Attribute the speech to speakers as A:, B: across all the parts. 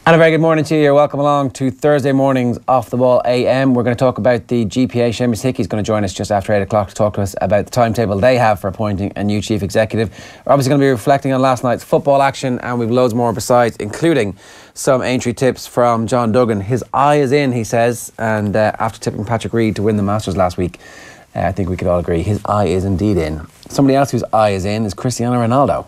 A: And a very good morning to you. Welcome along to Thursday morning's Off the Ball AM. We're going to talk about the GPA. Seamus Hickey is going to join us just after 8 o'clock to talk to us about the timetable they have for appointing a new chief executive. We're obviously going to be reflecting on last night's football action, and we've loads more besides, including some Aintree tips from John Duggan. His eye is in, he says, and after tipping Patrick Reed to win the Masters last week, I think we could all agree his eye is indeed in. Somebody else whose eye is in is Cristiano Ronaldo.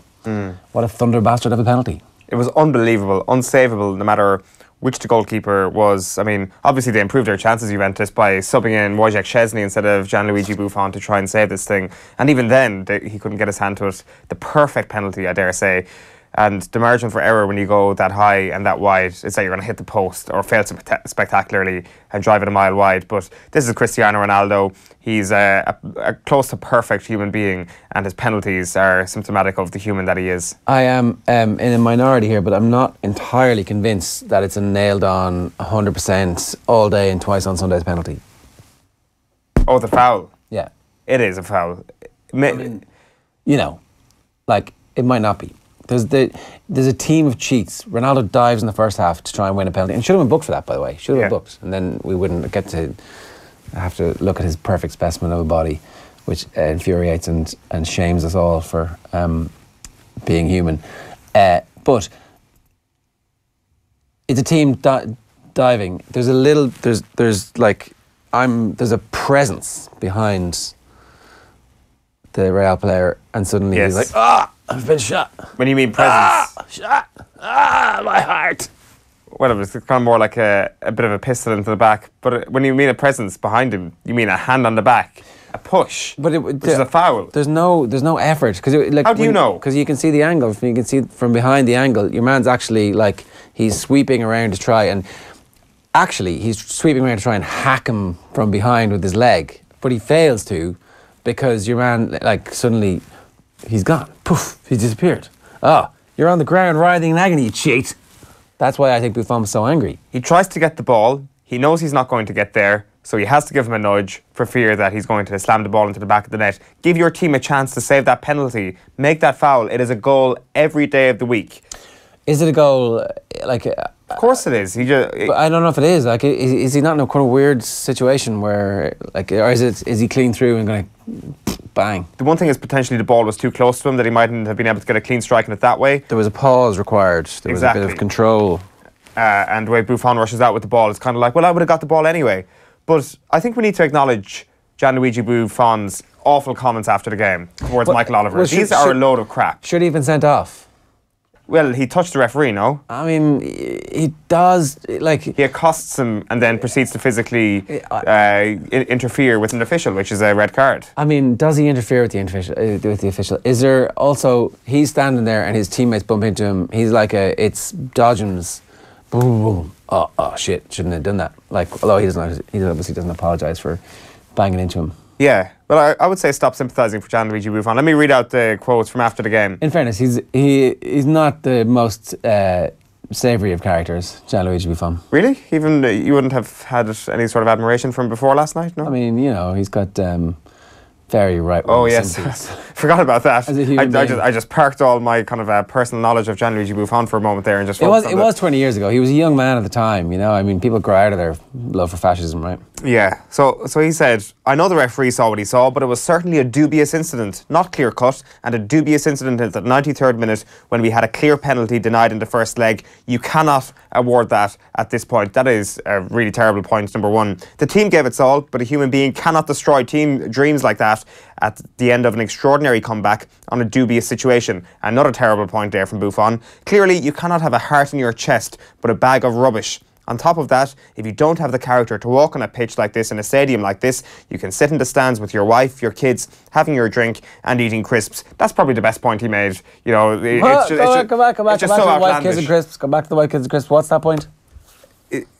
A: What a thunder bastard of a penalty. It
B: was unbelievable, unsavable, no matter which the goalkeeper was. I mean, obviously they improved their chances, Juventus, by subbing in Wojciech Szczesny instead of Gianluigi Buffon to try and save this thing. And even then, he couldn't get his hand to it. The perfect penalty, I dare say. And the margin for error when you go that high and that wide is that you're going to hit the post or fail spectacularly and drive it a mile wide. But this is Cristiano Ronaldo. He's a close to perfect human being, and his penalties are symptomatic of the human that he is.
A: I am in a minority here, but I'm not entirely convinced that it's a nailed-on 100% all day and twice on Sundays penalty.
B: Oh, the foul?
A: Yeah.
B: It is a foul.
A: I mean, you know, like, it might not be. There's a team of cheats. Ronaldo dives in the first half to try and win a penalty, and should have been booked for that, by the way. Should have been booked, and then we wouldn't get to have to look at his perfect specimen of a body, which infuriates and shames us all for being human. But it's a team diving. There's a presence behind the Real player, and suddenly he's like, I've been shot.
B: When you mean presence?
A: Shot! My heart!
B: Well, it was kind of more like a bit of a pistol into the back. But when you mean a presence behind him, you mean a hand on the back, a push, which is a foul.
A: There's no effort.
B: How do you know?
A: Because you can see the angle. You can see from behind the angle. Your man's actually like, he's sweeping around to try and... Actually, he's sweeping around to try and hack him from behind with his leg. But he fails to, because your man, like, suddenly... He's gone. Poof. He's disappeared. Oh, you're on the ground writhing in agony, you cheat. That's why I think Buffon was so angry.
B: He tries to get the ball. He knows he's not going to get there, so he has to give him a nudge for fear that he's going to slam the ball into the back of the net. Give your team a chance to save that penalty. Make that foul. It is a goal every day of the week.
A: Is it a goal? Like,
B: of course it is.
A: But I don't know if it is. Like, is he not in a kind of weird situation where, like, or is he clean through and going to bang?
B: The one thing is potentially the ball was too close to him, that he mightn't have been able to get a clean strike in it that way.
A: There was a pause required. There was a bit of control.
B: And the way Buffon rushes out with the ball, it's kind of like, well, I would have got the ball anyway. But I think we need to acknowledge Gianluigi Buffon's awful comments after the game towards Michael Oliver. These are a load of crap.
A: Should he have been sent off?
B: Well, he touched the referee, no?
A: I mean, he does, like...
B: He accosts him and then proceeds to physically interfere with an official, which is a red card.
A: I mean, does he interfere with the official? Is there also... He's standing there and his teammates bump into him. He's like it's Dodgems. Boom, boom. Oh, shit, shouldn't have done that. Like, although he obviously doesn't apologise for banging into him.
B: Yeah, well, I would say stop sympathising for Gianluigi Buffon. Let me read out the quotes from after the game.
A: In fairness, he's not the most savoury of characters, Gianluigi Buffon.
B: Really? Even you wouldn't have had any sort of admiration for him before last night, no?
A: I mean, you know, he's got very right.
B: Oh yes, forgot about that. I just parked all my kind of personal knowledge of Gianluigi Buffon for a moment there and just. It
A: was 20 years ago. He was a young man at the time. You know, I mean, people grow out of their love for fascism, right?
B: Yeah. So he said, I know the referee saw what he saw, but it was certainly a dubious incident, not clear cut, and a dubious incident at the 93rd minute when we had a clear penalty denied in the first leg. You cannot award that at this point. That is a really terrible point. Number one, the team gave its all, but a human being cannot destroy team dreams like that at the end of an extraordinary comeback on a dubious situation. Another terrible point there from Buffon. Clearly, you cannot have a heart in your chest, but a bag of rubbish. On top of that, if you don't have the character to walk on a pitch like this in a stadium like this, you can sit in the stands with your wife, your kids, having your drink and eating crisps. That's probably the best point he made. You know,
A: come back to the white kids and crisps. Come back to the white kids and crisps. What's that point?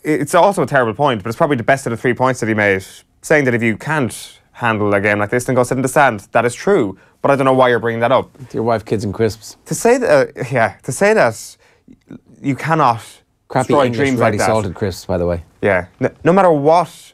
B: It's also a terrible point, but it's probably the best of the 3 points that he made, saying that if you can't handle a game like this, then go sit in the stand. That is true, but I don't know why you're bringing that up.
A: Your wife, kids and crisps.
B: To say that you cannot destroy
A: English,
B: dreams like that.
A: Salted crisps, by the way.
B: Yeah. No matter what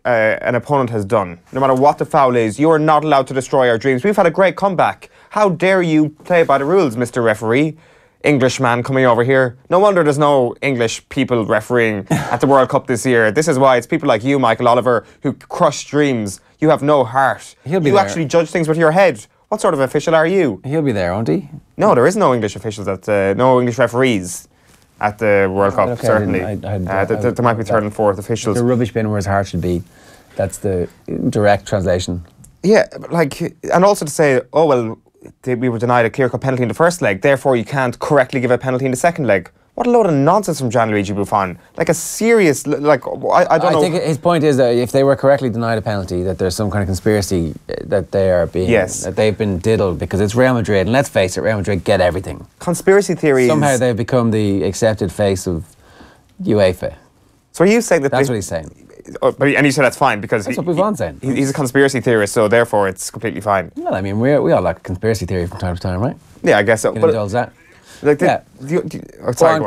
B: an opponent has done, no matter what the foul is, you are not allowed to destroy our dreams. We've had a great comeback. How dare you play by the rules, Mr. Referee? Englishman coming over here. No wonder there's no English people refereeing at the World Cup this year. This is why it's people like you, Michael Oliver, who crush dreams. You have no heart.
A: He'll be
B: you
A: there.
B: actually judge things with your head. What sort of official are you?
A: He'll be there, won't he?
B: No, there is no English officials no English referees at the World Cup,
A: okay,
B: certainly.
A: there
B: might be third and fourth officials.
A: The rubbish bin where his heart should be. That's the direct translation.
B: Yeah, and also to say, oh, well, we were denied a clear-cut penalty in the first leg, therefore you can't correctly give a penalty in the second leg. What a load of nonsense from Gianluigi Buffon. Like a serious, I don't know. I
A: think his point is that if they were correctly denied a penalty, that there's some kind of conspiracy that they are being, that they've been diddled because it's Real Madrid, and let's face it, Real Madrid get everything.
B: Conspiracy theories.
A: Somehow they've become the accepted face of UEFA.
B: So are you saying that...
A: That's what he's saying.
B: And you said that's fine because...
A: That's what Buffon's saying.
B: He's a conspiracy theorist, so therefore it's completely fine.
A: Well, I mean, we all like a conspiracy theory from time to time, right?
B: Yeah, I guess so.
A: Can indulge that.
B: Like
A: Go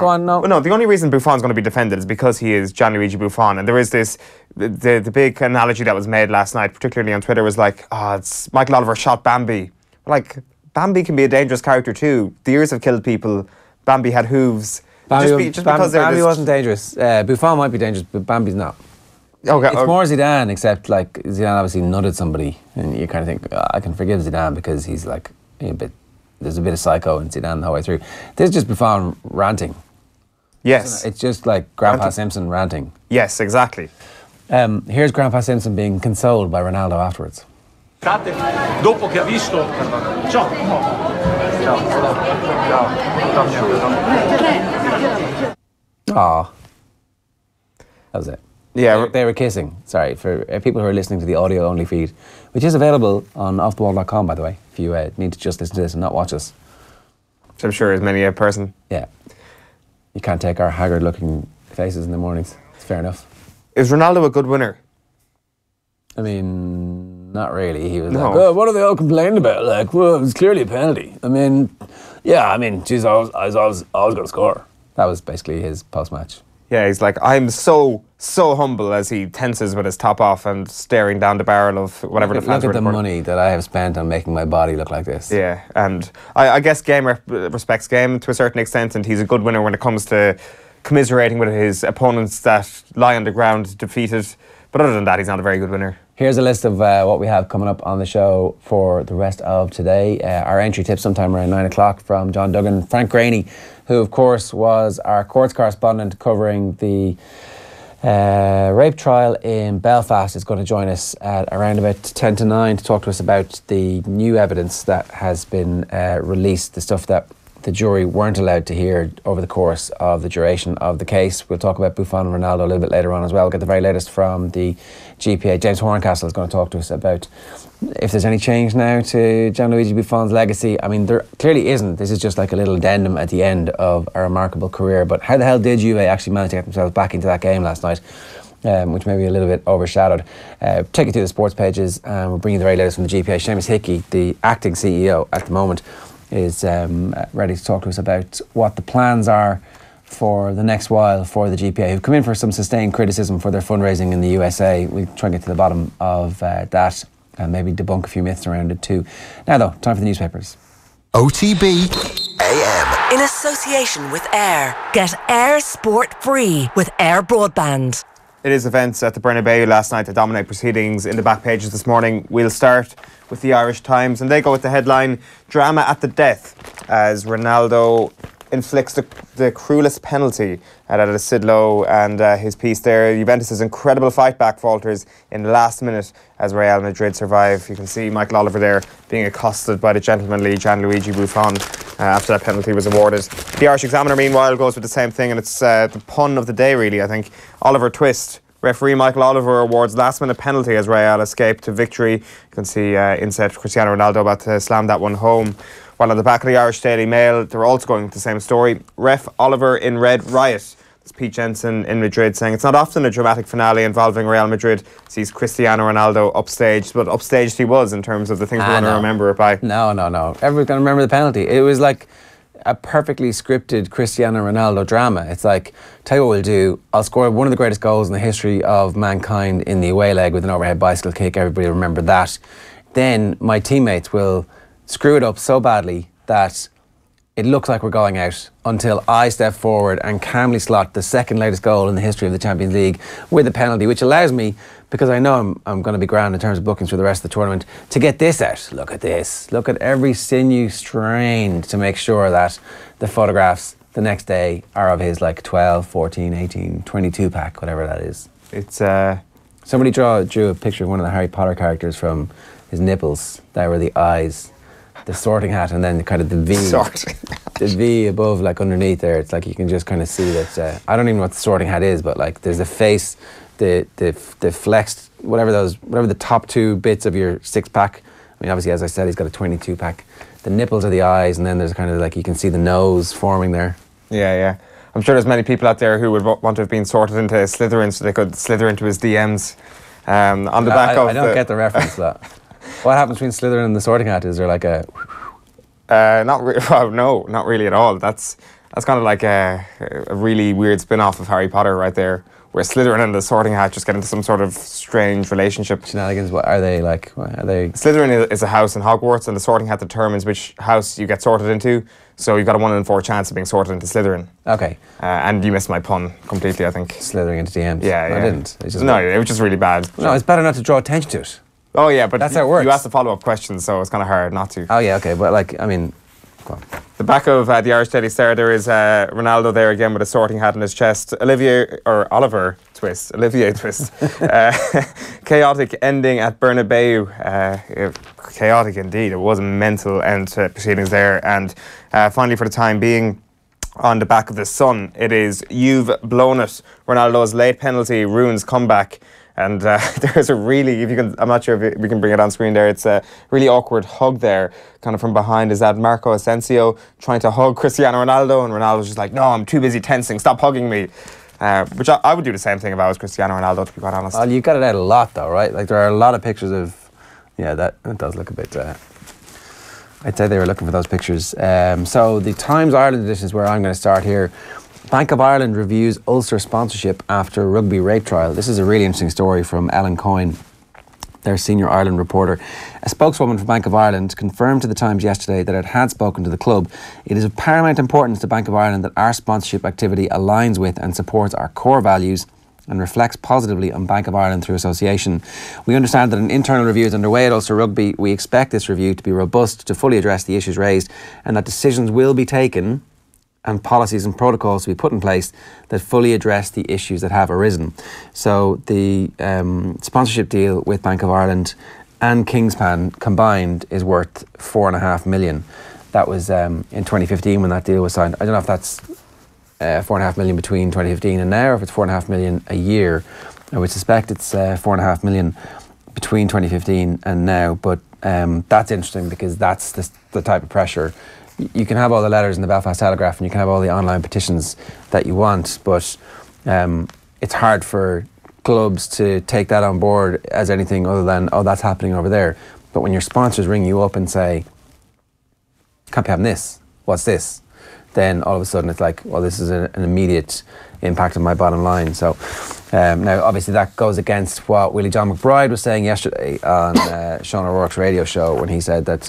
A: on, no.
B: But no, the only reason Buffon's going to be defended is because he is Gianluigi Buffon. And there is this, the big analogy that was made last night, particularly on Twitter, was like, it's Michael Oliver shot Bambi. Like, Bambi can be a dangerous character too. The years have killed people. Bambi had hooves.
A: Bambi wasn't dangerous. Buffon might be dangerous, but Bambi's not.
B: Okay,
A: it's more Zidane, except like Zidane obviously nutted somebody, and you kind of think, I can forgive Zidane because he's like a bit... There's a bit of psycho in Zidane the whole way through. This is just Buffon ranting.
B: Yes.
A: It's just like Grandpa Simpson ranting.
B: Yes, exactly.
A: Here's Grandpa Simpson being consoled by Ronaldo afterwards.
C: Dopo che ha visto... Ciao.
A: Aww. That was it.
B: Yeah,
A: they were kissing. Sorry, for people who are listening to the audio-only feed, which is available on offthewall.com, by the way, if you need to just listen to this and not watch us.
B: Which I'm sure is many a person.
A: Yeah. You can't take our haggard-looking faces in the mornings. It's fair enough.
B: Is Ronaldo a good winner?
A: I mean, not really. He was like, oh, what are they all complaining about? Like, well, it was clearly a penalty. I mean, yeah, I mean, geez, I was always going to score. That was basically his post-match.
B: Yeah, he's like, I'm so humble as he tenses with his top off and staring down the barrel of whatever the fans were.
A: Look at the money that I have spent on making my body look like this.
B: Yeah, and I guess game respects game to a certain extent, and he's a good winner when it comes to commiserating with his opponents that lie on the ground defeated. But other than that, he's not a very good winner.
A: Here's a list of what we have coming up on the show for the rest of today. Our entry tip sometime around 9 o'clock from John Duggan. Frank Greaney, who of course was our courts correspondent covering the rape trial in Belfast, is going to join us at around about 10 to 9 to talk to us about the new evidence that has been released, the stuff that the jury weren't allowed to hear over the course of the duration of the case. We'll talk about Buffon and Ronaldo a little bit later on as well. We'll get the very latest from the GPA. James Horncastle is going to talk to us about if there's any change now to Gianluigi Buffon's legacy. I mean, there clearly isn't. This is just like a little addendum at the end of a remarkable career. But how the hell did Juve actually manage to get themselves back into that game last night? Which may be a little bit overshadowed. Take you through the sports pages, and we'll bring you the very latest from the GPA. Seamus Hickey, the acting CEO at the moment, is ready to talk to us about what the plans are for the next while for the GPA, who've come in for some sustained criticism for their fundraising in the USA. We'll try and get to the bottom of that and maybe debunk a few myths around it too. Now though, time for the newspapers.
D: OTB AM. In association with Air. Get Air Sport free with Air Broadband.
B: It is events at the Bernabeu last night that dominate proceedings in the back pages this morning. We'll start with the Irish Times, and they go with the headline, Drama at the Death, as Ronaldo inflicts the cruelest penalty at a Sidlow, and his piece there, Juventus' incredible fight back falters in the last minute as Real Madrid survive. You can see Michael Oliver there being accosted by the gentlemanly Gianluigi Buffon after that penalty was awarded. The Irish Examiner, meanwhile, goes with the same thing, and it's the pun of the day, really, I think. Oliver twist. Referee Michael Oliver awards last-minute penalty as Real escape to victory. You can see inset Cristiano Ronaldo about to slam that one home. While on the back of the Irish Daily Mail, they're also going with the same story. Ref Oliver in red riot. There's Pete Jensen in Madrid saying it's not often a dramatic finale involving Real Madrid sees Cristiano Ronaldo upstaged, but upstaged he was in terms of the things we want to remember it by.
A: No. Everyone's going to remember the penalty. It was like a perfectly scripted Cristiano Ronaldo drama. It's like, tell you what we'll do, I'll score one of the greatest goals in the history of mankind in the away leg with an overhead bicycle kick, everybody will remember that. Then my teammates will screw it up so badly that it looks like we're going out until I step forward and calmly slot the second latest goal in the history of the Champions League with a penalty, which allows me, because I know I'm going to be grand in terms of bookings for the rest of the tournament, to get this out. Look at this. Look at every sinew strained to make sure that the photographs the next day are of his like 12, 14, 18, 22 pack, whatever that is.
B: It's
A: Somebody drew a picture of one of the Harry Potter characters from his nipples. There were the eyes, the sorting hat, and then kind of the V. The V above, like underneath there. It's like you can just kind of see that. I don't even know what the sorting hat is, but like there's the face, the flexed, whatever the top two bits of your six pack. I mean, obviously, as I said, he's got a 22 pack. The nipples are the eyes, and then there's kind of like you can see the nose forming there.
B: Yeah. I'm sure there's many people out there who would want to have been sorted into Slytherin so they could slither into his DMs. On the back of
A: I don't get the reference to that. What happens between Slytherin and the sorting hat? Is there like a...
B: no, not really at all. That's kind of like a really weird spin-off of Harry Potter right there, where Slytherin and the sorting hat just get into some sort of strange relationship.
A: Shenanigans, what are they like? What are they?
B: Slytherin is a house in Hogwarts, and the sorting hat determines which house you get sorted into. So you've got a 1 in 4 chance of being sorted into Slytherin.
A: Okay.
B: And you missed my pun completely, I think.
A: Slithering into DMs.
B: Yeah.
A: I didn't. It
B: was just really bad.
A: No, it's better not to draw attention to it.
B: Oh yeah, but
A: that's how it works.
B: You asked the follow-up question, so it's kind of hard not to.
A: Oh yeah, okay, but like, I mean, go on.
B: The back of the Irish Daily Star, there is Ronaldo there again with a sorting hat in his chest. Oliver Twist. Chaotic ending at Bernabeu. Chaotic indeed. It was a mental end to proceedings there. And finally, for the time being, on the back of the Sun, it is "You've blown it." Ronaldo's late penalty ruins comeback. And there's a really, I'm not sure if we can bring it on screen there, it's a really awkward hug there, kind of from behind. Is that Marco Asensio trying to hug Cristiano Ronaldo? And Ronaldo's just like, no, I'm too busy tensing, stop hugging me. Which I would do the same thing if I was Cristiano Ronaldo, to be quite honest.
A: Well, you got it out a lot though, right? Like there are a lot of pictures of, yeah, that does look a bit, I'd say they were looking for those pictures. So the Times Ireland edition is where I'm going to start here. Bank of Ireland reviews Ulster sponsorship after rugby rape trial. This is a really interesting story from Ellen Coyne, their senior Ireland reporter. A spokeswoman for Bank of Ireland confirmed to the Times yesterday that it had spoken to the club. It is of paramount importance to Bank of Ireland that our sponsorship activity aligns with and supports our core values and reflects positively on Bank of Ireland through association. We understand that an internal review is underway at Ulster Rugby. We expect this review to be robust, to fully address the issues raised, and that decisions will be taken and policies and protocols to be put in place that fully address the issues that have arisen. So the sponsorship deal with Bank of Ireland and Kingspan combined is worth $4.5 million. That was in 2015 when that deal was signed. I don't know if that's $4.5 million between 2015 and now, or if it's $4.5 million a year. I would suspect it's $4.5 million between 2015 and now, but that's interesting because that's the type of pressure. You can have all the letters in the Belfast Telegraph and you can have all the online petitions that you want, but it's hard for clubs to take that on board as anything other than, oh, that's happening over there. But when your sponsors ring you up and say, can't be having this, what's this? Then all of a sudden it's like, well, this is an immediate impact on my bottom line. So now obviously that goes against what Willie John McBride was saying yesterday on Sean O'Rourke's radio show when he said that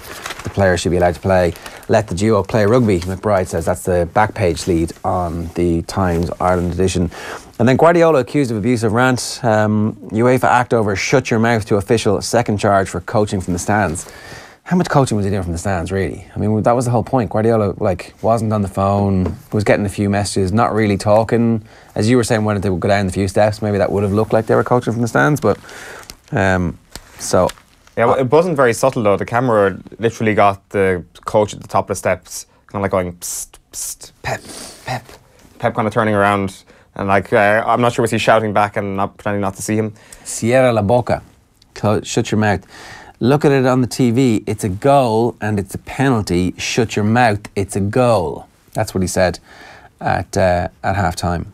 A: the players should be allowed to play. Let the duo play rugby. McBride says that's the back page lead on the Times Ireland edition. And then Guardiola accused of abusive rant. UEFA act over shut your mouth to official, second charge for coaching from the stands. How much coaching was he doing from the stands, really? I mean, that was the whole point. Guardiola, wasn't on the phone, was getting a few messages, not really talking. As you were saying, when they would go down the few steps, maybe that would have looked like they were coaching from the stands, but so...
B: Yeah, well, it wasn't very subtle, though. The camera literally got the coach at the top of the steps, kind of like going, psst, psst, Pep, Pep. Pep kind of turning around, and I'm not sure was he shouting back and not pretending not to see him.
A: Cierra la boca. Shut your mouth. Look at it on the TV. It's a goal and it's a penalty. Shut your mouth. It's a goal. That's what he said at half-time.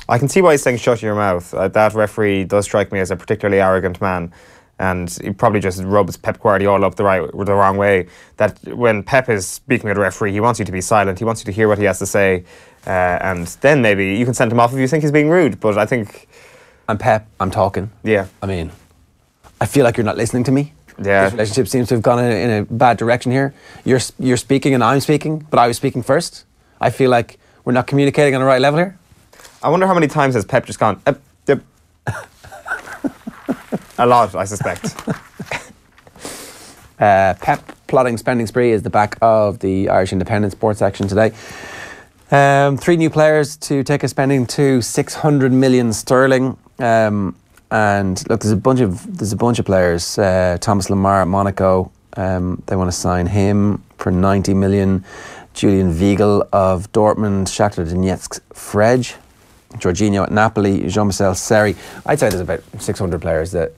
B: I can see why he's saying shut your mouth. That referee does strike me as a particularly arrogant man. And he probably just rubs Pep Guardiola up the wrong way. That when Pep is speaking with a referee, he wants you to be silent. He wants you to hear what he has to say. And then maybe you can send him off if you think he's being rude. But I think...
A: I'm Pep. I'm talking.
B: Yeah.
A: I mean, I feel like you're not listening to me.
B: Yeah.
A: This relationship seems to have gone in a bad direction here. You're speaking and I'm speaking, but I was speaking first. I feel like we're not communicating on the right level here.
B: I wonder how many times has Pep just gone, yep. A lot, I suspect.
A: Pep plotting spending spree is the back of the Irish Independent sports section today. 3 new players to take a spending to 600 million sterling. And look, there's a bunch of players. Thomas Lemar at Monaco, they want to sign him for 90 million. Julian Weigl of Dortmund, Shakhtar Donetsk, Frej, Jorginho at Napoli, Jean-Michel Seri. I'd say there's about 600 players that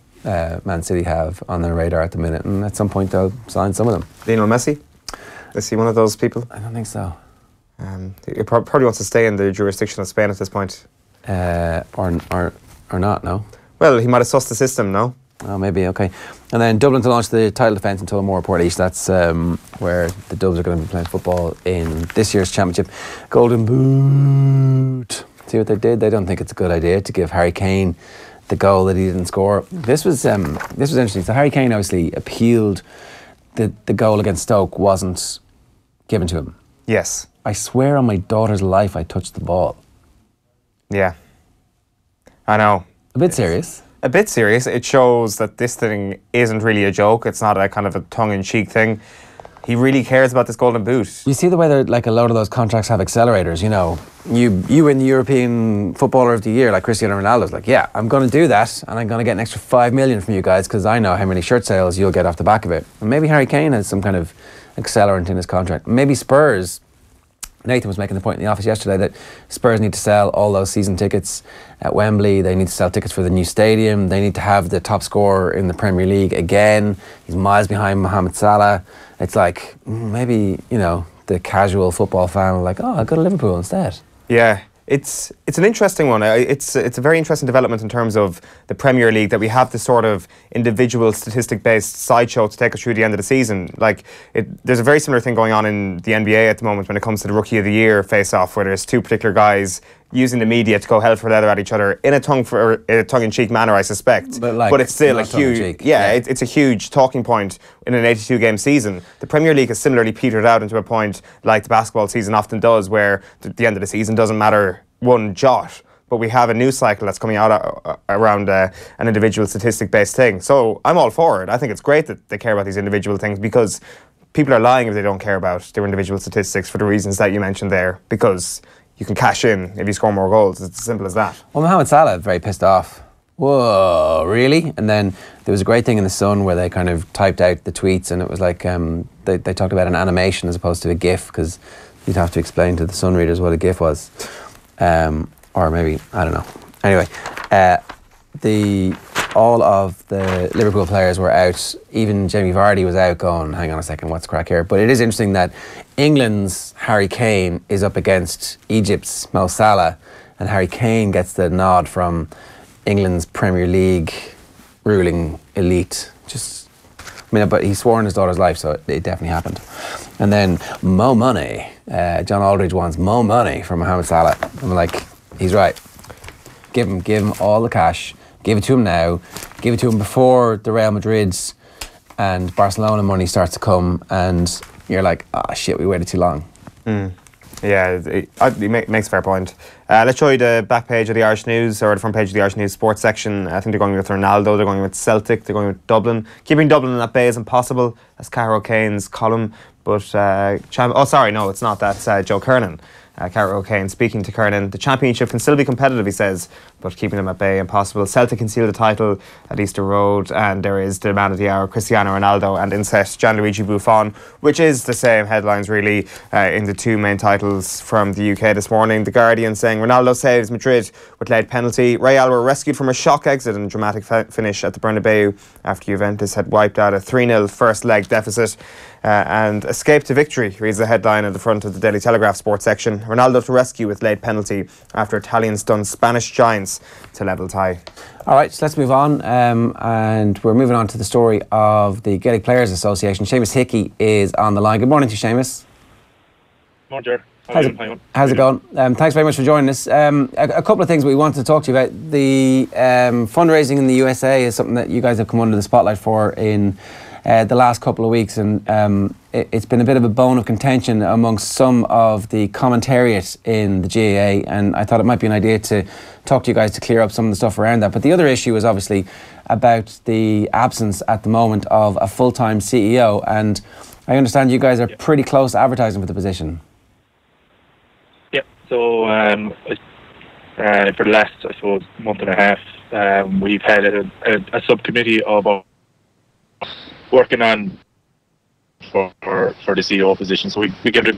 A: Man City have on their radar at the minute, and at some point they'll sign some of them.
B: Lionel Messi? Is he one of those people?
A: I don't think so.
B: He probably wants to stay in the jurisdiction of Spain at this point.
A: Or not, no?
B: Well, he might have sussed the system, no?
A: Oh, maybe, okay. And then Dublin to launch the title defence in Tullamore, Portlaoise. That's where the Dubs are going to be playing football in this year's championship. Golden Boot. See what they did? They don't think it's a good idea to give Harry Kane the goal that he didn't score. This was interesting. So Harry Kane obviously appealed that the goal against Stoke wasn't given to him.
B: Yes.
A: I swear on my daughter's life I touched the ball.
B: Yeah. I know.
A: A bit serious.
B: A bit serious. It shows that this thing isn't really a joke. It's not a kind of a tongue-in-cheek thing. He really cares about this golden boot.
A: You see the way that like a lot of those contracts have accelerators, you know. You win the European Footballer of the Year, like Cristiano Ronaldo's like, yeah, I'm going to do that and I'm going to get an extra 5 million from you guys because I know how many shirt sales you'll get off the back of it. And maybe Harry Kane has some kind of accelerant in his contract. Maybe Spurs. Nathan was making the point in the office yesterday that Spurs need to sell all those season tickets at Wembley. They need to sell tickets for the new stadium. They need to have the top scorer in the Premier League again. He's miles behind Mohamed Salah. It's like, maybe, you know, the casual football fan are like, oh, I'll go to Liverpool instead.
B: Yeah. It's an interesting one. It's a very interesting development in terms of the Premier League, that we have this sort of individual statistic-based sideshow to take us through the end of the season. Like, there's a very similar thing going on in the NBA at the moment when it comes to the Rookie of the Year face-off, where there's 2 particular guys using the media to go hell for leather at each other in a tongue-in-cheek manner, I suspect.
A: But
B: it's still a huge, it's a huge talking point in an 82-game season. The Premier League has similarly petered out into a point like the basketball season often does, where the end of the season doesn't matter one jot. But we have a news cycle that's coming out around an individual statistic-based thing. So I'm all for it. I think it's great that they care about these individual things, because people are lying if they don't care about their individual statistics for the reasons that you mentioned there, because you can cash in if you score more goals. It's as simple as that.
A: Well, Mohamed Salah, very pissed off. Whoa, really? And then there was a great thing in The Sun where they kind of typed out the tweets, and it was like they talked about an animation as opposed to a GIF, because you'd have to explain to the Sun readers what a GIF was. Or maybe, I don't know. Anyway, all of the Liverpool players were out. Even Jamie Vardy was out going, hang on a second, what's the crack here? But it is interesting that England's Harry Kane is up against Egypt's Mo Salah, and Harry Kane gets the nod from England's Premier League ruling elite. But he swore on his daughter's life, so it definitely happened. And then Mo Money. John Aldridge wants Mo Money from Mohamed Salah. I'm like, he's right. Give him all the cash. Give it to him now. Give it to him before the Real Madrid's and Barcelona money starts to come, and you're like, ah, shit, we waited too long.
B: Yeah, it makes a fair point. Let's show you the back page of the Irish News, or the front page of the Irish News sports section. I think they're going with Ronaldo, they're going with Celtic, they're going with Dublin. Keeping Dublin in that bay is impossible. That's Cara O'Kane's column. But, oh, sorry, no, it's not. That's Joe Kernan. Cara O'Kane speaking to Kernan. The championship can still be competitive, he says, but keeping them at bay impossible. Celtic can seal the title at Easter Road, and there is the man of the hour, Cristiano Ronaldo, and inset Gianluigi Buffon, which is the same headlines really in the 2 main titles from the UK this morning. The Guardian saying Ronaldo saves Madrid with late penalty. Real were rescued from a shock exit and dramatic finish at the Bernabeu after Juventus had wiped out a 3-0 first leg deficit. And escape to victory reads the headline at the front of the Daily Telegraph sports section. Ronaldo to rescue with late penalty after Italians stunned Spanish giants to level tie. All
A: right, so let's move on. And we're moving on to the story of the Gaelic Players Association. Seamus Hickey is on the line. Good morning to you, Seamus.
C: Morning, Ger.
A: How's it going? Thanks very much for joining us. A couple of things we wanted to talk to you about. The fundraising in the USA is something that you guys have come under the spotlight for in the last couple of weeks, and it's been a bit of a bone of contention amongst some of the commentariat in the GAA, and I thought it might be an idea to talk to you guys to clear up some of the stuff around that. But the other issue is obviously about the absence at the moment of a full-time CEO, and I understand you guys are pretty close to advertising for the position.
E: Yep. So for the last, I suppose, month and a half, we've had a subcommittee of working on for the CEO position. So we give it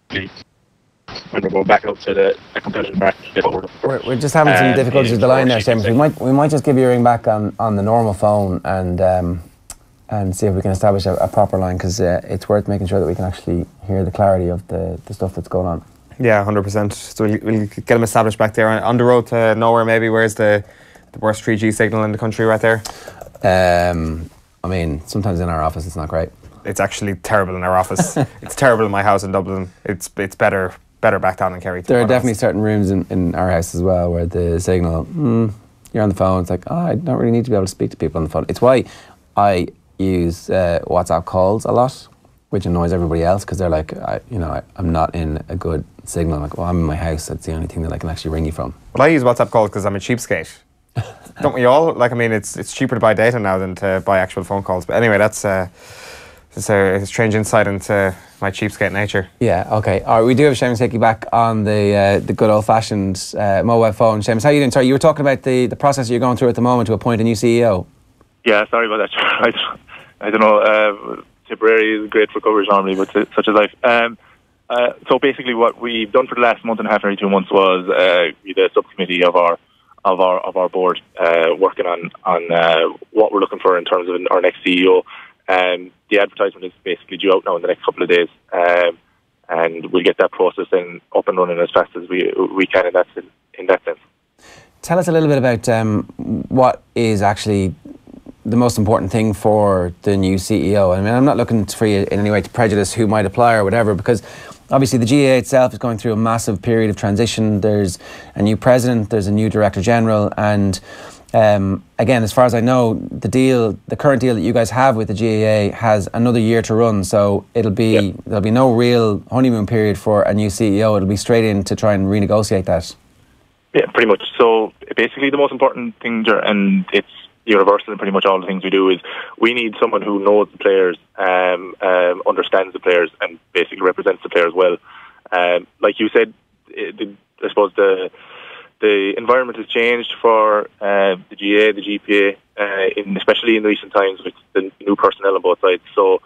E: when we're going back up to the competitive market.
A: We're just having some difficulties with the line there, Seamus. We might just give you a ring back on the normal phone and see if we can establish a proper line, because it's worth making sure that we can actually hear the clarity of the stuff that's going on.
B: Yeah, 100%. So we'll get them established back there on the road to nowhere. Maybe where's the worst 3G signal in the country? Right there.
A: I mean, sometimes in our office it's not great.
B: It's actually terrible in our office. It's terrible in my house in Dublin. It's better back down in Kerry.
A: There are definitely certain rooms in our house as well where the signal, you're on the phone, it's like, I don't really need to be able to speak to people on the phone. It's why I use WhatsApp calls a lot, which annoys everybody else, because they're like, I'm not in a good signal. I'm like, well, I'm in my house. That's the only thing that I can actually ring you from.
B: Well, I use WhatsApp calls because I'm a cheapskate. Don't we all? Like, I mean, it's cheaper to buy data now than to buy actual phone calls. But anyway, that's a strange insight into my cheapskate nature.
A: Yeah, okay. All right, we do have Seamus Hickey back on the good old-fashioned mobile phone. Seamus, how are you doing? Sorry, you were talking about the process you're going through at the moment to appoint a new CEO.
E: Yeah, sorry about that. I don't know. Tipperary is great for coverage normally, but such is life. So basically, what we've done for the last month and a half, nearly 2 months, was the subcommittee of our board working on what we're looking for in terms of our next CEO. The advertisement is basically due out now in the next couple of days, and we'll get that process up and running as fast as we can in that sense.
A: Tell us a little bit about what is actually the most important thing for the new CEO. I mean, I'm not looking for you in any way to prejudice who might apply or whatever, because obviously the GAA itself is going through a massive period of transition. There's a new president, there's a new director general, and again, as far as I know, the current deal that you guys have with the GAA has another year to run, so there'll be no real honeymoon period for a new CEO. It'll be straight in to try and renegotiate that. Yeah,
E: pretty much. So basically the most important thing, and it's universal in pretty much all the things we do, is we need someone who knows the players, understands the players, and basically represents the players well. Like you said, I suppose the environment has changed for the GA, the GPA, especially in recent times with the new personnel on both sides. So,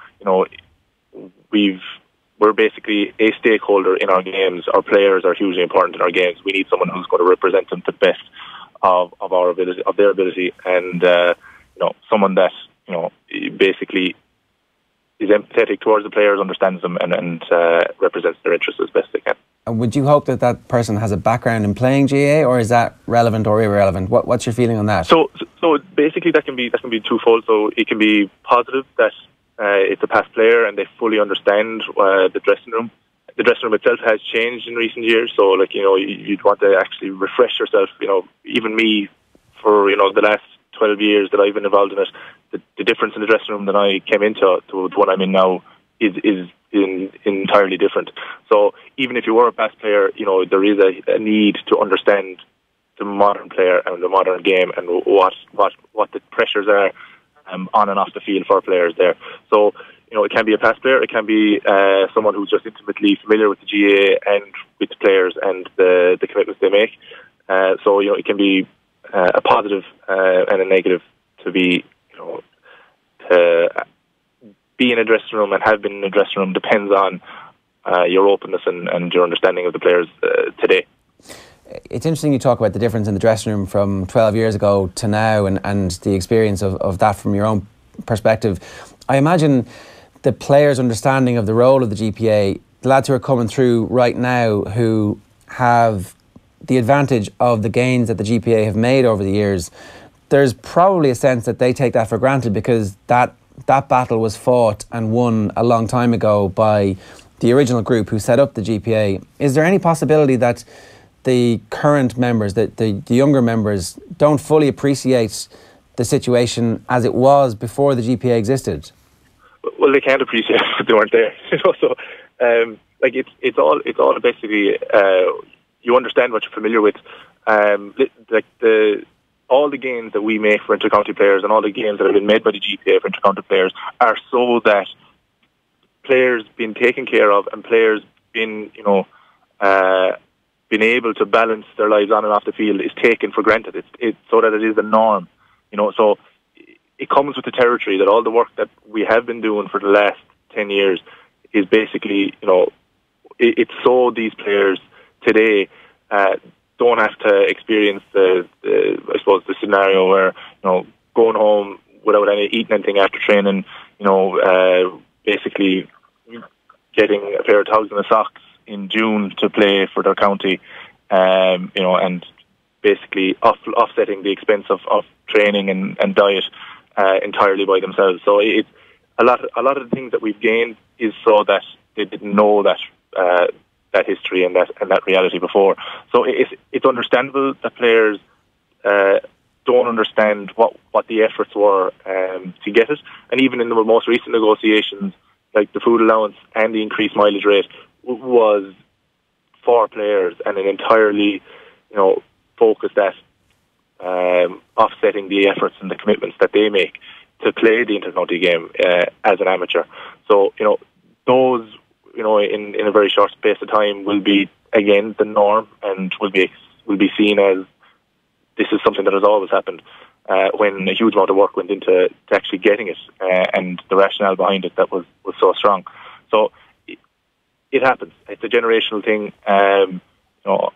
E: we're basically a stakeholder in our games. Our players are hugely important in our games. We need someone who's going to represent them to the best of their ability, and someone that basically is empathetic towards the players, understands them, and represents their interests as best they can.
A: And would you hope that person has a background in playing GA, or is that relevant or irrelevant? What's your feeling on that?
E: So basically that can be twofold. So it can be positive that it's a past player and they fully understand the dressing room. The dressing room itself has changed in recent years, so you'd want to actually refresh yourself. Even me, for the last 12 years that I've been involved in it, the difference in the dressing room that I came into to what I'm in now is entirely different. So even if you were a past player, there is a need to understand the modern player and the modern game and what the pressures are on and off the field for players there. So it can be a past player, it can be someone who's just intimately familiar with the GA and with the players and the commitments they make. So it can be a positive and a negative to be to be in a dressing room and have been in a dressing room depends on your openness and your understanding of the players today.
A: It's interesting you talk about the difference in the dressing room from 12 years ago to now, and the experience of that from your own perspective. I imagine the players' understanding of the role of the GPA, the lads who are coming through right now who have the advantage of the gains that the GPA have made over the years, there's probably a sense that they take that for granted because that battle was fought and won a long time ago by the original group who set up the GPA. Is there any possibility that the current members, the younger members, don't fully appreciate the situation as it was before the GPA existed?
E: Well, they can't appreciate it if they weren't there. So like it's all basically you understand what you're familiar with. Like all the gains that we make for inter-county players and all the gains that have been made by the GPA for inter-county players are so that players being taken care of and players being able to balance their lives on and off the field is taken for granted. It's so that it is the norm. So it comes with the territory that all the work that we have been doing for the last 10 years is basically, it's so these players today don't have to experience the scenario where, going home without eating anything after training, basically getting a pair of towels and a socks in June to play for their county, and basically offsetting the expense of training and diet entirely by themselves. So it's a lot of the things that we've gained is so that they didn't know that history and that reality before. So it's understandable that players don't understand what the efforts were to get it, and even in the most recent negotiations, like the food allowance and the increased mileage rate was for players and an entirely focused at offsetting the efforts and the commitments that they make to play the intercounty game as an amateur. So those in a very short space of time will be again the norm and will be seen as this is something that has always happened when a huge amount of work went into actually getting it and the rationale behind it that was so strong. So it happens. It's a generational thing.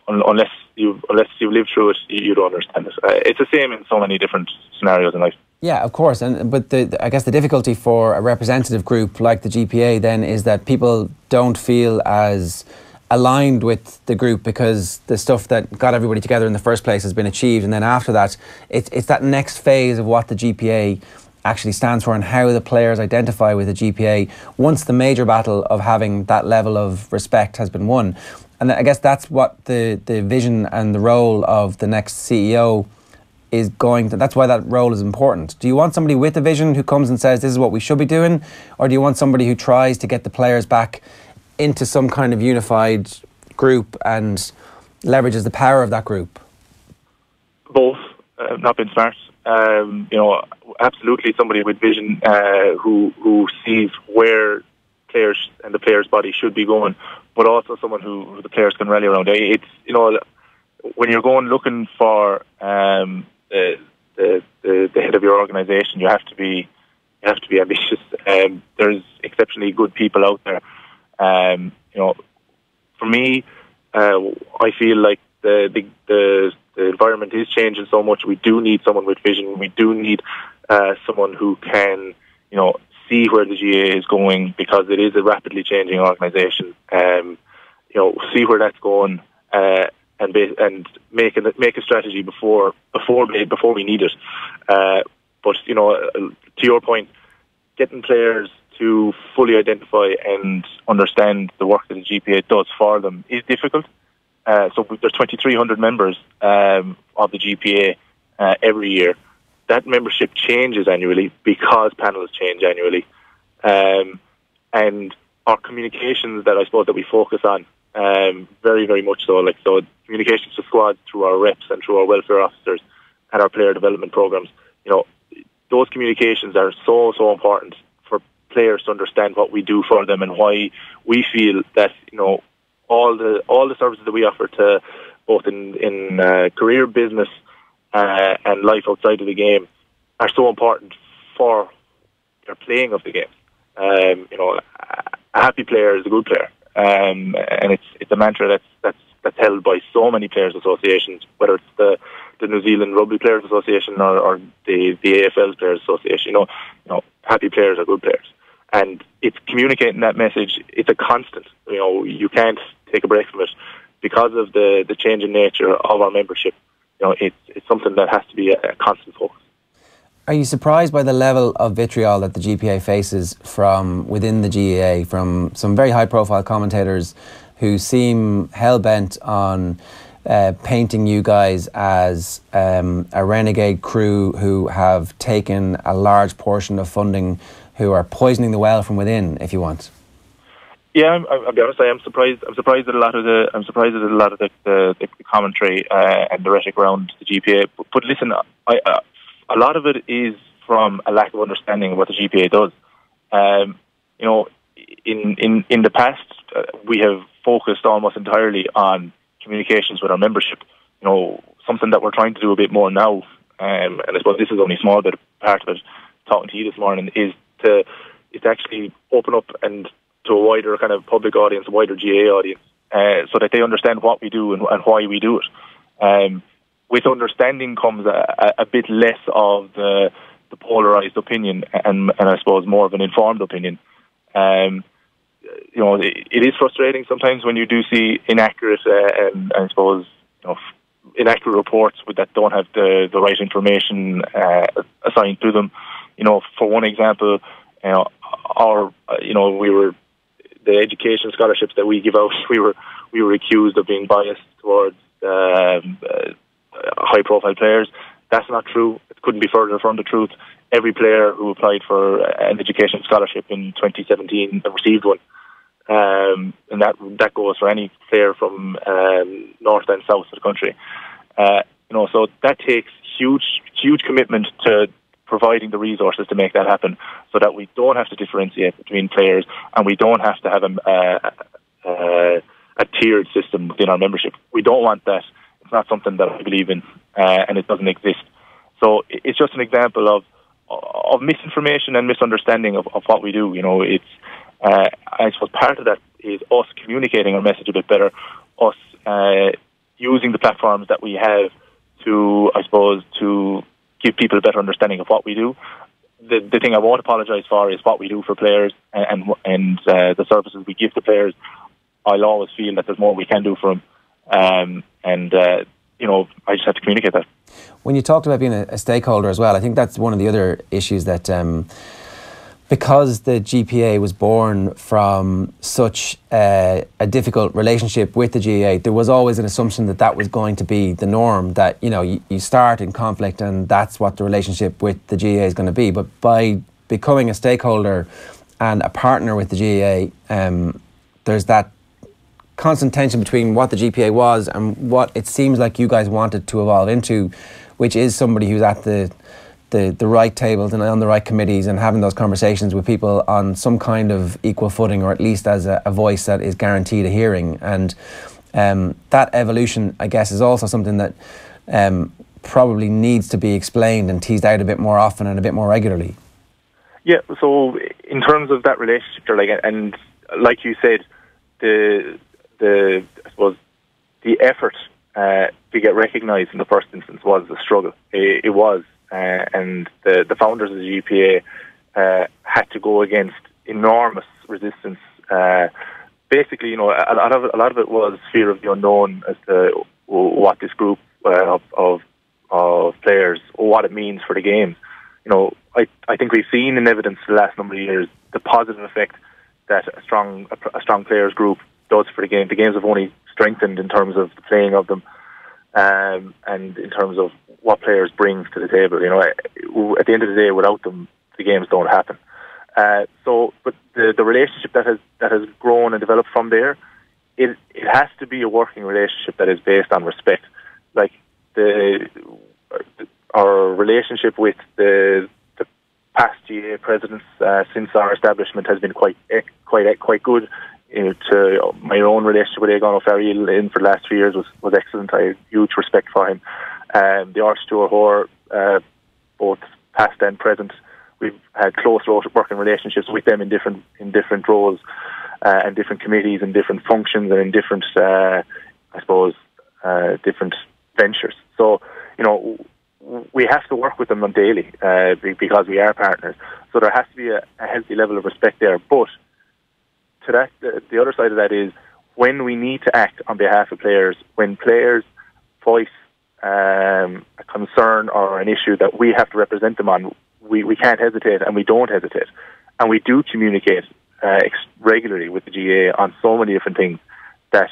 E: Unless you've lived through it, you don't understand it. It's the same in so many different scenarios in life. Yeah,
A: of course. But I guess the difficulty for a representative group like the GPA then is that people don't feel as aligned with the group because the stuff that got everybody together in the first place has been achieved, and then after that, it's that next phase of what the GPA actually stands for and how the players identify with the GPA once the major battle of having that level of respect has been won. And I guess that's what the vision and the role of the next CEO is going to, that's why that role is important. Do you want somebody with a vision who comes and says this is what we should be doing, or do you want somebody who tries to get the players back into some kind of unified group and leverages the power of that group?
E: Both. Not been smart. Absolutely somebody with vision who sees where players and the players' body should be going, but also someone who the players can rally around. It's when you're going looking for the head of your organisation, you have to be ambitious. There's exceptionally good people out there. For me, I feel like the environment is changing so much. We do need someone with vision. We do need someone who can, see where the GA is going, because it is a rapidly changing organisation. See where that's going, and make a strategy before we need it. But to your point, getting players to fully identify and understand the work that the GPA does for them is difficult. So there's 2,300 members of the GPA every year. That membership changes annually because panels change annually. And our communications that I suppose that we focus on, very, very much so, so communications to squads through our reps and through our welfare officers and our player development programs, those communications are so, so important for players to understand what we do for them and why we feel that, all the services that we offer to both in career, business, and life outside of the game are so important for their playing of the game. A happy player is a good player, and it's a mantra that's held by so many players' associations, whether it's the New Zealand Rugby Players Association or the AFL Players Association. Happy players are good players, and it's communicating that message. It's a constant. You can't take a break from it because of the changing nature of our membership. It's something that has to be a constant focus.
A: Are you surprised by the level of vitriol that the GPA faces from within the GAA, from some very high-profile commentators who seem hell-bent on painting you guys as a renegade crew who have taken a large portion of funding, who are poisoning the well from within, if you want.
E: Yeah, I'll be honest. I am surprised. I'm surprised at a lot of the commentary and the rhetoric around the GPA. But listen, a lot of it is from a lack of understanding of what the GPA does. You know, in the past, we have focused almost entirely on communications with our membership. You know, something that we're trying to do a bit more now, and I suppose this is only a small bit part of it. Talking to you this morning is to actually open up and to a wider kind of public audience, a wider GA audience, so that they understand what we do and why we do it. With understanding comes a bit less of the polarised opinion and I suppose more of an informed opinion. You know, it is frustrating sometimes when you do see inaccurate and I suppose, you know, inaccurate reports that don't have the right information assigned to them. You know, for one example, the education scholarships that we give out, we were accused of being biased towards high-profile players. That's not true. It couldn't be further from the truth. Every player who applied for an education scholarship in 2017 received one, and that goes for any player from north and south of the country. You know, so that takes huge commitment to providing the resources to make that happen, so that we don't have to differentiate between players and we don't have to have a tiered system within our membership. We don't want that. It's not something that I believe in, and it doesn't exist. So it's just an example of misinformation and misunderstanding of what we do. You know, it's I suppose part of that is us communicating our message a bit better, us using the platforms that we have to, I suppose, to give people a better understanding of what we do. The thing I won't apologise for is what we do for players and the services we give to players. I'll always feel that there's more we can do for them, you know, I just have to communicate that.
A: When you talked about being a stakeholder as well, I think that's one of the other issues that because the GPA was born from such a difficult relationship with the GAA, there was always an assumption that that was going to be the norm, that, you know, you start in conflict and that's what the relationship with the GAA is going to be. But by becoming a stakeholder and a partner with the GAA, there's that constant tension between what the GPA was and what it seems like you guys wanted to evolve into, which is somebody who's at the right tables and on the right committees and having those conversations with people on some kind of equal footing, or at least as a voice that is guaranteed a hearing. And that evolution, I guess, is also something that probably needs to be explained and teased out a bit more often and a bit more regularly.
E: Yeah, so in terms of that relationship, and like you said, I suppose the effort to get recognised in the first instance was a struggle. It was. And the founders of the GPA had to go against enormous resistance. Basically, you know, a lot of it was fear of the unknown as to what this group of players, or what it means for the games. You know, I think we've seen in evidence the last number of years the positive effect that a strong players group does for the game. The games have only strengthened in terms of the playing of them, and in terms of what players bring to the table. You know, at the end of the day, without them, the games don't happen. But the relationship that has grown and developed from there, it has to be a working relationship that is based on respect. Like our relationship with the past GA presidents since our establishment has been quite good. You know, to my own relationship with Eoin O'Farrell for the last 3 years was excellent. I have huge respect for him. The Archstewart Hurler, both past and present, we've had close working relationships with them in different roles and different committees and different functions and in different, I suppose, different ventures. So, you know, we have to work with them on daily because we are partners. So there has to be a healthy level of respect there. But to that, the other side of that is when we need to act on behalf of players, when players voice a concern or an issue that we have to represent them on, we can't hesitate, and we don't hesitate. And we do communicate regularly with the GA on so many different things that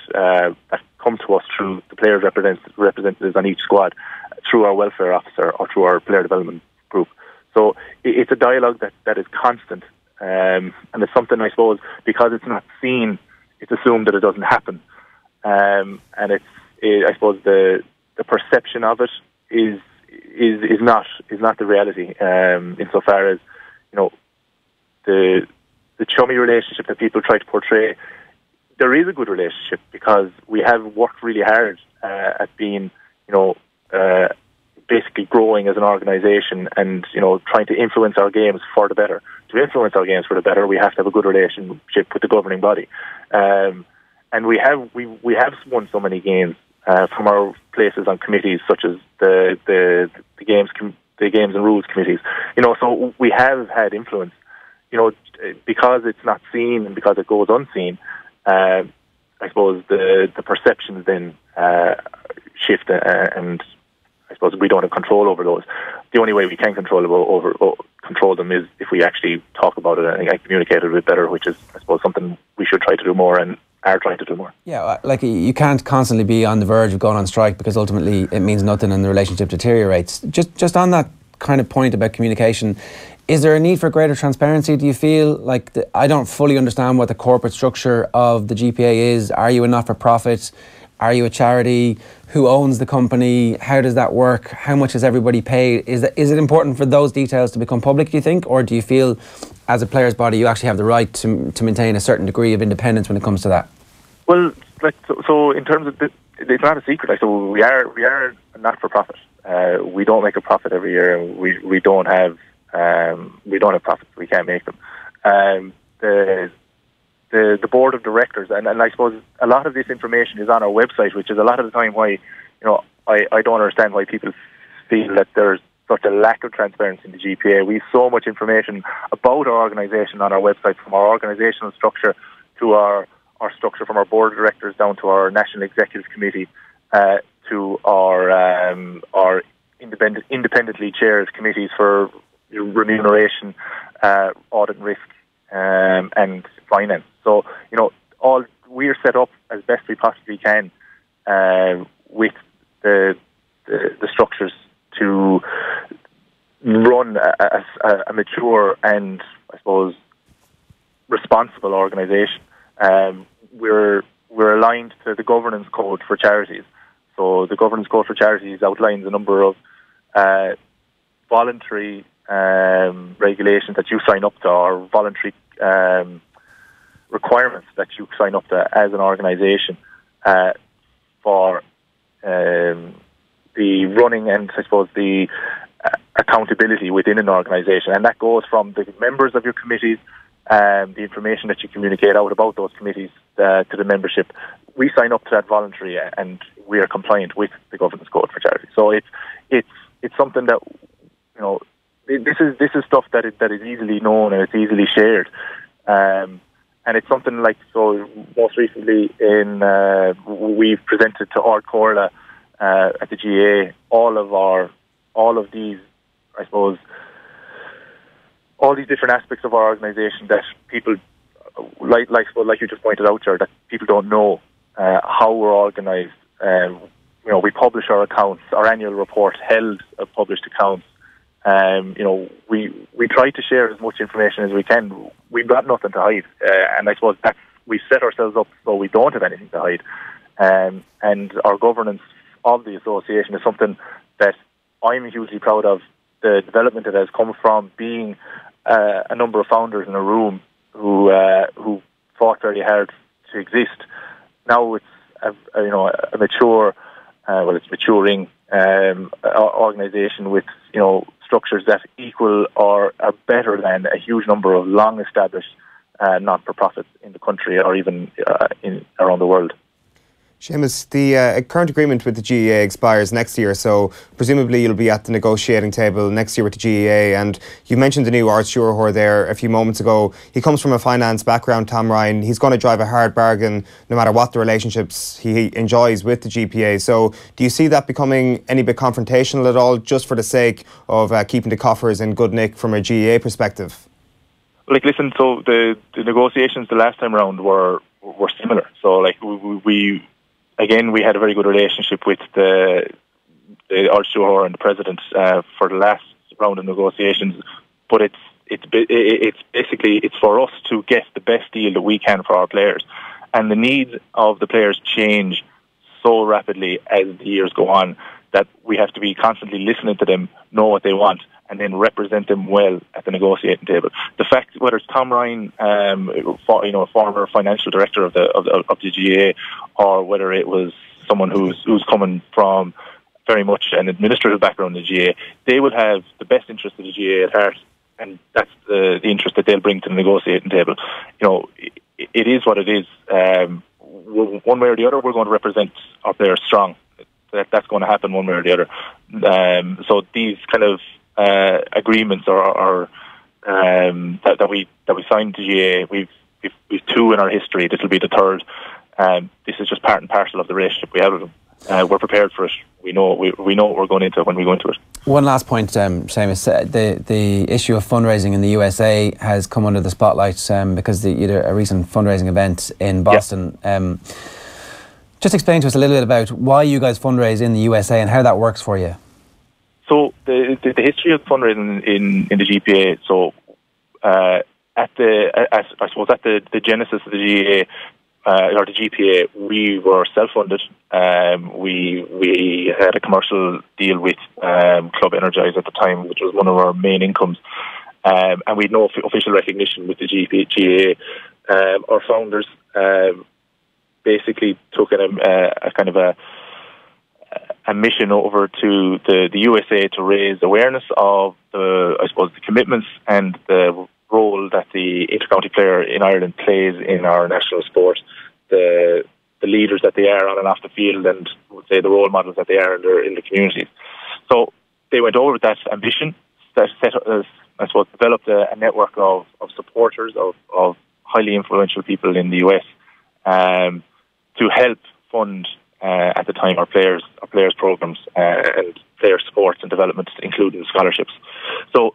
E: come to us through the players representatives on each squad, through our welfare officer or through our player development group. So it's a dialogue that is constant, and it's something, I suppose, because it's not seen, it's assumed that it doesn't happen, and I suppose the perception of it is not the reality, insofar as, you know, the chummy relationship that people try to portray. There is a good relationship because we have worked really hard at being, you know, basically growing as an organisation and, you know, trying to influence our games for the better. To influence our games for the better, we have to have a good relationship with the governing body, and we have won so many games from our places on committees such as the games and rules committees. You know, so we have had influence. You know, because it's not seen and because it goes unseen. I suppose the perceptions then shift, and I suppose we don't have control over those. The only way we can control them is if we actually talk about it and communicate it a bit better, which is, I suppose, something we should try to do more and are trying to do more. Yeah,
A: like you can't constantly be on the verge of going on strike because ultimately it means nothing and the relationship deteriorates. Just on that kind of point about communication, is there a need for greater transparency? Do you feel like I don't fully understand what the corporate structure of the GPA is? Are you a not-for-profit? Are you a charity? Who owns the company? How does that work? How much is everybody paid? Is it important for those details to become public, do you think? Or do you feel, as a players' body, you actually have the right to maintain a certain degree of independence when it comes to that?
E: Well, so in terms of it's not a secret. So we are a not-for-profit. We don't make a profit every year. We don't have profits. We can't make them. The board of directors, and I suppose a lot of this information is on our website, which is a lot of the time why, you know, I don't understand why people feel that there's such a lack of transparency in the GPA. We have so much information about our organisation on our website, from our organisational structure to our structure, from our board of directors down to our national executive committee, to our independently chaired committees for remuneration, audit and risk, and finance. So, you know, we are set up as best we possibly can with the structures to run a mature and, I suppose, responsible organisation. We're aligned to the governance code for charities. So the governance code for charities outlines a number of voluntary regulations that you sign up to, or voluntary requirements that you sign up to as an organisation for the running and, I suppose, the accountability within an organisation. And that goes from the members of your committees, the information that you communicate out about those committees to the membership. We sign up to that voluntary, and we are compliant with the governance code for charities. So it's something that, you know, this is stuff that is easily known and it's easily shared, and it's something like, so most recently we've presented to Ard Corla at the GA all of these, I suppose, all these different aspects of our organisation that people like you just pointed out, Ger, that people don't know how we're organised. You know, we publish our accounts, our annual report held published accounts. You know, we try to share as much information as we can. We've got nothing to hide, and I suppose that we set ourselves up so we don't have anything to hide. And our governance of the association is something that I'm hugely proud of. The development that has come from being a number of founders in a room who fought very hard to exist. Now it's a mature, it's maturing organisation with, you know, structures that equal or are better than a huge number of long-established not-for-profits in the country or even around the world.
B: Seamus, the current agreement with the GEA expires next year, so presumably you'll be at the negotiating table next year with the GEA. And you mentioned the new Art Schurer there a few moments ago. He comes from a finance background, Tom Ryan. He's going to drive a hard bargain no matter what the relationships he enjoys with the GPA. So do you see that becoming any bit confrontational at all, just for the sake of keeping the coffers in good nick from a GEA perspective?
E: Like, listen, so the negotiations the last time round were similar. So, like, we again, we had a very good relationship with the Ulster and the president for the last round of negotiations. But it's basically it's for us to get the best deal that we can for our players, and the needs of the players change so rapidly as the years go on that we have to be constantly listening to them, know what they want, and then represent them well at the negotiating table. The fact, whether it's Tom Ryan, former financial director of the GAA, or whether it was someone who's coming from very much an administrative background in the GAA, they would have the best interest of the GAA at heart, and that's the interest that they'll bring to the negotiating table. It is what it is. One way or the other, we're going to represent our players strong. That's going to happen one way or the other. So these kind of agreements that we signed to GAA, we've two in our history. This will be the third. This is just part and parcel of the relationship we have with them. We're prepared for it. We know what we're going into when we go into it.
A: One last point, Seamus. The issue of fundraising in the USA has come under the spotlight because you did a recent fundraising event in Boston. Yeah. Just explain to us a little bit about why you guys fundraise in the USA and how that works for you.
E: So the history of fundraising in the GPA. So at the genesis of the GAA or the GPA, we were self-funded. We had a commercial deal with Club Energize at the time, which was one of our main incomes, and we had no official recognition with the GAA. Our founders basically took a kind of a mission over to the USA to raise awareness of the commitments and the role that the intercounty player in Ireland plays in our national sport, the leaders that they are on and off the field, and would say the role models that they are in the communities. So they went over with that ambition, that developed a network of supporters of highly influential people in the US to help fund at the time our players programs and player sports and development, including scholarships. So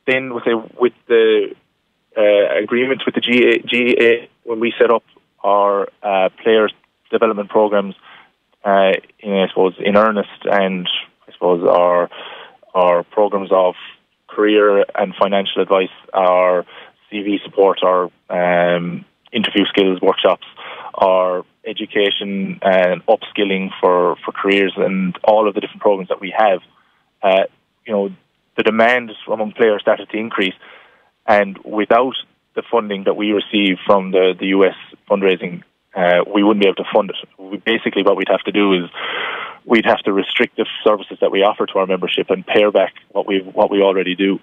E: then with the agreement with the GAA, when we set up our players development programs in earnest, and I suppose our programs of career and financial advice, our CV support, our interview skills workshops, our education and upskilling for careers, and all of the different programs that we have, the demand among players started to increase, and without the funding that we receive from the US fundraising, we wouldn't be able to fund it. Basically, what we'd have to do is we'd have to restrict the services that we offer to our membership and pare back what we already do.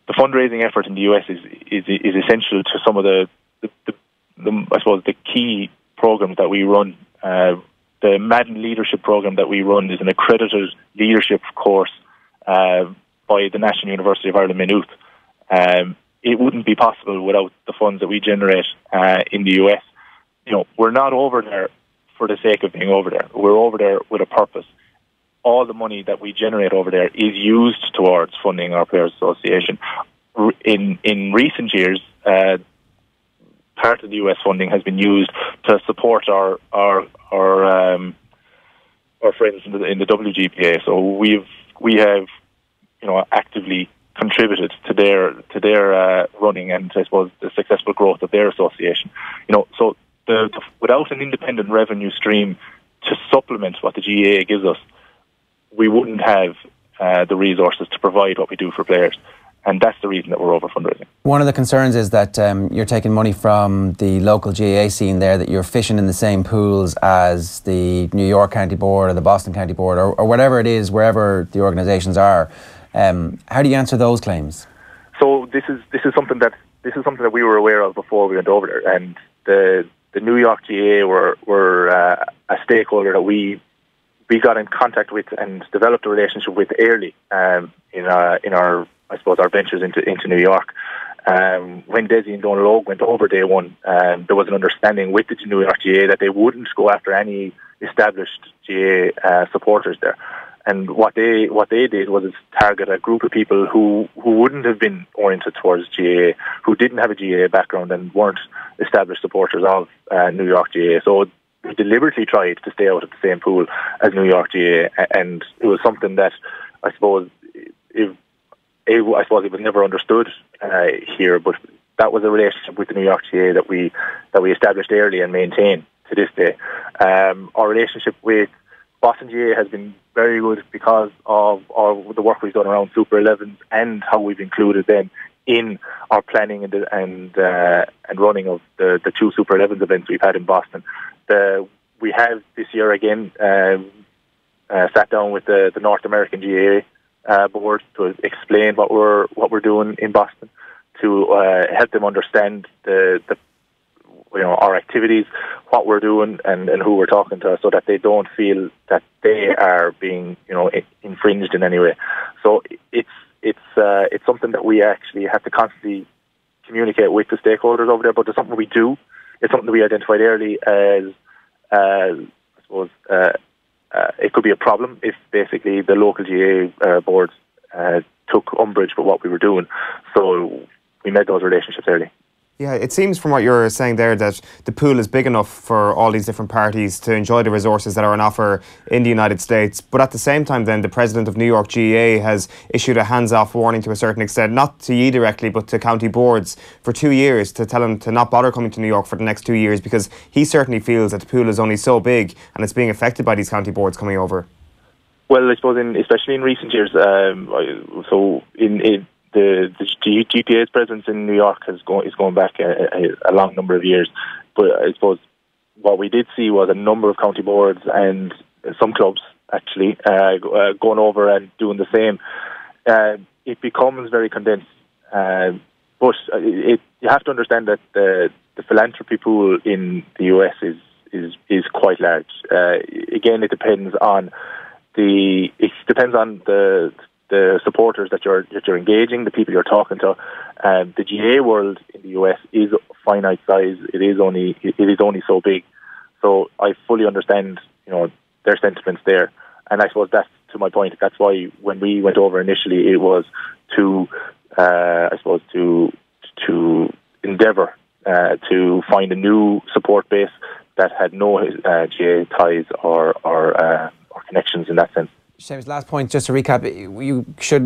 E: The fundraising effort in the US is essential to some of the I suppose the key programs that we run. The Madden Leadership program that we run is an accredited leadership course by the National University of Ireland Maynooth. It wouldn't be possible without the funds that we generate in the US. We're not over there for the sake of being over there. We're over there with a purpose. All the money that we generate over there is used towards funding our Players Association. In recent years, part of the US funding has been used to support our friends in the WGPA. So we have actively contributed to their running and I suppose the successful growth of their association. So without an independent revenue stream to supplement what the GAA gives us, we wouldn't have the resources to provide what we do for players. And that's the reason that we're over fundraising. One
A: of the concerns is that you're taking money from the local GAA scene there, that you're fishing in the same pools as the New York County Board or the Boston County Board or whatever it is, wherever the organisations are. How do you answer those claims?
E: So this is something that we were aware of before we went over there, and the New York GAA were a stakeholder that we got in contact with and developed a relationship with early in our I suppose our ventures into New York. When Desi and Donal Logue went over day one, there was an understanding with the New York GAA that they wouldn't go after any established GAA supporters there. And what they did was target a group of people who wouldn't have been oriented towards GAA, who didn't have a GAA background and weren't established supporters of New York GAA. So deliberately tried to stay out of the same pool as New York GA, and it was something that I suppose it was never understood here, but that was a relationship with the New York GA that we established early and maintain to this day. Our relationship with Boston GA has been very good because of the work we've done around Super 11s and how we've included them in our planning and running of the two Super 11s events we've had in Boston. We have this year again sat down with the North American GA board to explain what we're doing in Boston, to help them understand our activities, what we're doing, and who we're talking to, so that they don't feel that they are being infringed in any way. So it's something that we actually have to constantly communicate with the stakeholders over there. But it's something we do. It's something that we identified early as I suppose it could be a problem if basically the local GA boards took umbrage with what we were doing. So we made those relationships early.
B: Yeah, it seems from what you're saying there that the pool is big enough for all these different parties to enjoy the resources that are on offer in the United States. But at the same time then, the president of New York GA has issued a hands-off warning to a certain extent, not to you directly, but to county boards for 2 years, to tell them to not bother coming to New York for the next 2 years, because he certainly feels that the pool is only so big and it's being affected by these county boards coming over.
E: Well, I suppose especially in recent years, the GPA's presence in New York is going back a long number of years. But I suppose what we did see was a number of county boards and some clubs actually going over and doing the same. It becomes very condensed. But you have to understand that the philanthropy pool in the US is quite large. Again, it depends on the supporters that you're engaging, the people you're talking to. The GA world in the US is finite size. It is only so big. So I fully understand, their sentiments there. And I suppose that's to my point. That's why when we went over initially, it was to endeavour to find a new support base that had no GA ties or connections in that sense.
A: Seamus, last point, just to recap,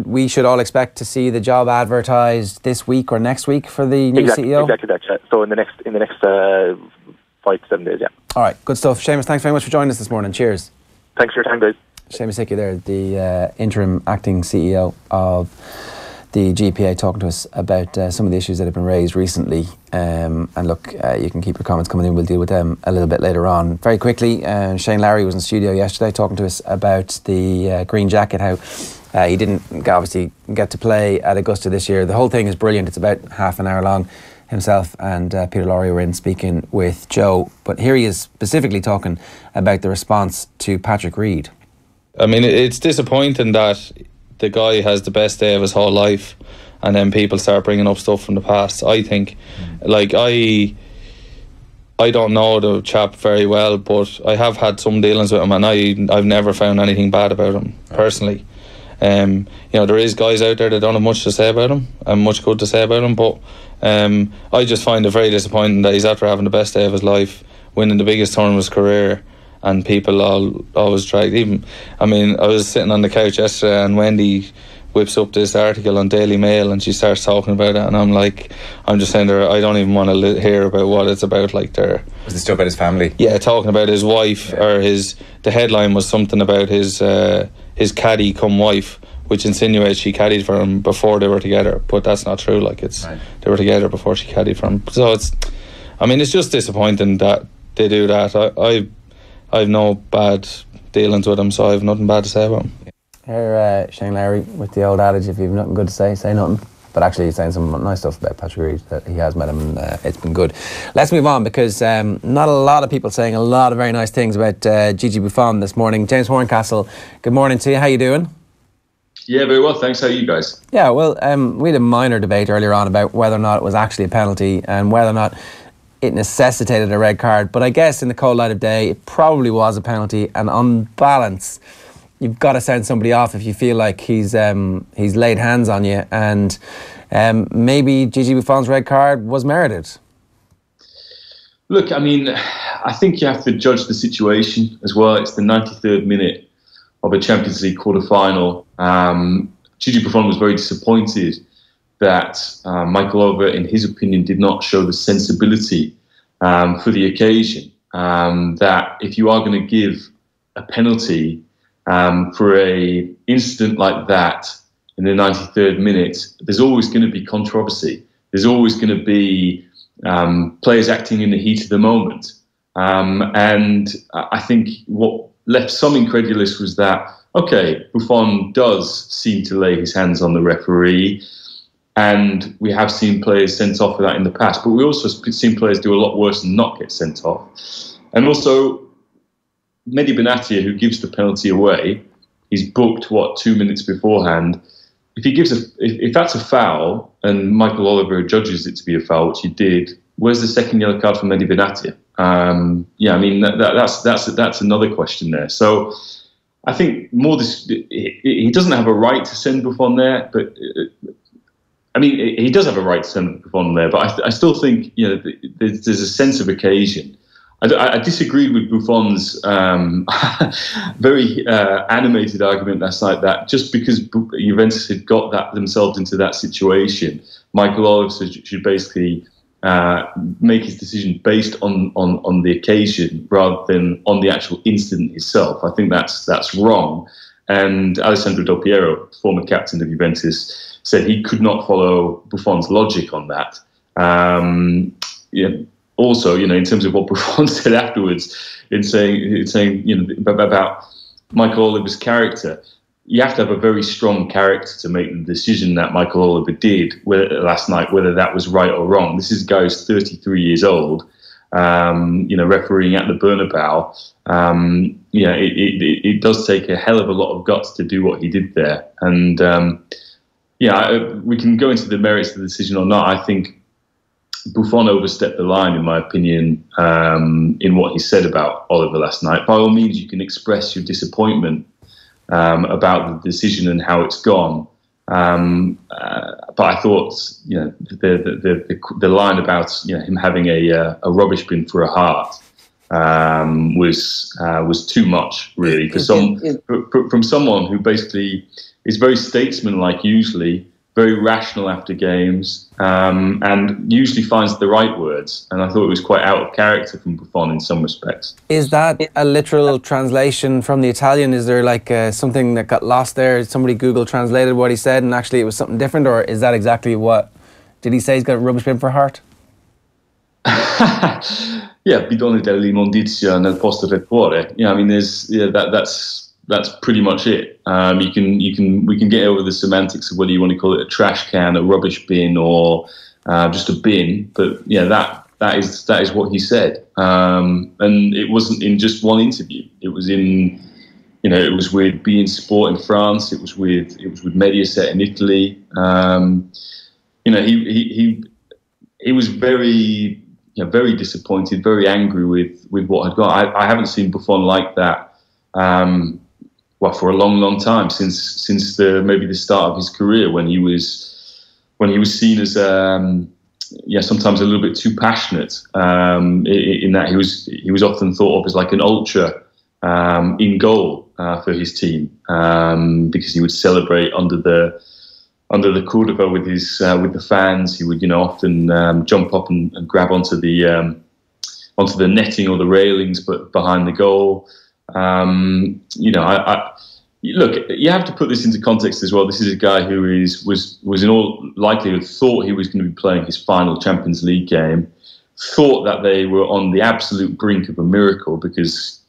A: we should all expect to see the job advertised this week or next week for the new CEO?
E: Exactly that, yeah. So in the next 5 to 7 days, yeah. All
A: right, good stuff. Seamus, thanks very much for joining us this morning. Cheers.
E: Thanks for your time, guys.
A: Seamus Hickey there, the interim acting CEO of the GPA, talking to us about some of the issues that have been raised recently. And look, you can keep your comments coming in. We'll deal with them a little bit later on. Very quickly, Shane Lowry was in the studio yesterday talking to us about the green jacket, how he didn't obviously get to play at Augusta this year. The whole thing is brilliant. It's about half an hour long. Himself and Peter Lowry were in speaking with Joe. But here he is specifically talking about the response to Patrick Reed.
F: I mean, it's disappointing that the guy has the best day of his whole life and then people start bringing up stuff from the past. I think, I don't know the chap very well, but I have had some dealings with him and I've never found anything bad about him, personally. There is guys out there that don't have much to say about him and much good to say about him, but I just find it very disappointing that he's after having the best day of his life, winning the biggest tournament of his career, and people always drag. I was sitting on the couch yesterday and Wendy whips up this article on Daily Mail and she starts talking about it, and I'm just saying to her, I don't even want to hear about what it's about. Was
G: it still about his family?
F: Yeah, talking about his wife, or the headline was something about his caddy come wife, which insinuates she caddied for him before they were together, but that's not true. They were together before she caddied for him. So it's just disappointing that they do that. I've no bad dealings with him, so I have nothing bad to say about him.
A: Here, Shane Lowry, with the old adage, if you've nothing good to say nothing. But actually he's saying some nice stuff about Patrick Reed, that he has met him, and it's been good. Let's move on, because not a lot of people saying a lot of very nice things about Gigi Buffon this morning. James Horncastle, good morning to you. How you doing?
H: Yeah, very well, thanks. How are you guys?
A: Yeah, well, we had a minor debate earlier on about whether or not it was actually a penalty and whether or not it necessitated a red card. But I guess in the cold light of day, it probably was a penalty. And on balance, you've got to send somebody off if you feel like he's laid hands on you. And maybe Gigi Buffon's red card was merited.
H: Look, I mean, I think you have to judge the situation as well. It's the 93rd minute of a Champions League quarter-final. Gigi Buffon was very disappointed that Michael Oliver, in his opinion, did not show the sensibility for the occasion. That if you are going to give a penalty for a incident like that in the 93rd minute, there's always going to be controversy. There's always going to be players acting in the heat of the moment. And I think what left some incredulous was that, okay, Buffon does seem to lay his hands on the referee, and we have seen players sent off for that in the past, but we also seen players do a lot worse and not get sent off. And also, Mehdi Benatia, who gives the penalty away, he's booked, 2 minutes beforehand. If that's a foul, and Michael Oliver judges it to be a foul, which he did, where's the second yellow card for Mehdi Benatia? That's another question there. So I think he doesn't have a right to send Buffon there, but he does have a right to send Buffon there. But I still think there's a sense of occasion. I disagreed with Buffon's very animated argument last night that just because Juventus had got themselves into that situation, Michael Oliver should basically make his decision based on the occasion rather than on the actual incident itself. I think that's wrong. And Alessandro Del Piero, former captain of Juventus, said he could not follow Buffon's logic on that. Also, in terms of what Buffon said afterwards, in saying about Michael Oliver's character, you have to have a very strong character to make the decision that Michael Oliver did last night, whether that was right or wrong. This is a guy who's 33 years old, refereeing at the Bernabeu. It does take a hell of a lot of guts to do what he did there. And we can go into the merits of the decision or not. I think Buffon overstepped the line, in my opinion, in what he said about Oliver last night. By all means, you can express your disappointment about the decision and how it's gone. But I thought, the line about him having a rubbish bin for a heart was too much, really, from someone who basically is very statesman-like usually, very rational after games, and usually finds the right words. And I thought it was quite out of character from Buffon in some respects.
A: Is that a literal translation from the Italian? Is there something that got lost there? Somebody Google translated what he said and actually it was something different? Or is that exactly what... Did he say he's got a rubbish bin for a heart?
H: Yeah, bidone dell'immondizia nel posto del cuore. That's pretty much it. We can get over the semantics of whether you want to call it a trash can, a rubbish bin, or just a bin. But that is what he said. And it wasn't in just one interview. It was in, it was with Be in Sport in France. It was with Mediaset in Italy. He was very disappointed, very angry with what had gone. I haven't seen Buffon like that. For a long time, since maybe the start of his career, when he was seen as sometimes a little bit too passionate, in that he was often thought of as like an ultra in goal for his team, because he would celebrate under the curva with the fans. He would often jump up and grab onto the netting or the railings, but behind the goal. Look, you have to put this into context as well. This is a guy who was in all likelihood thought he was going to be playing his final Champions League game, thought that they were on the absolute brink of a miracle because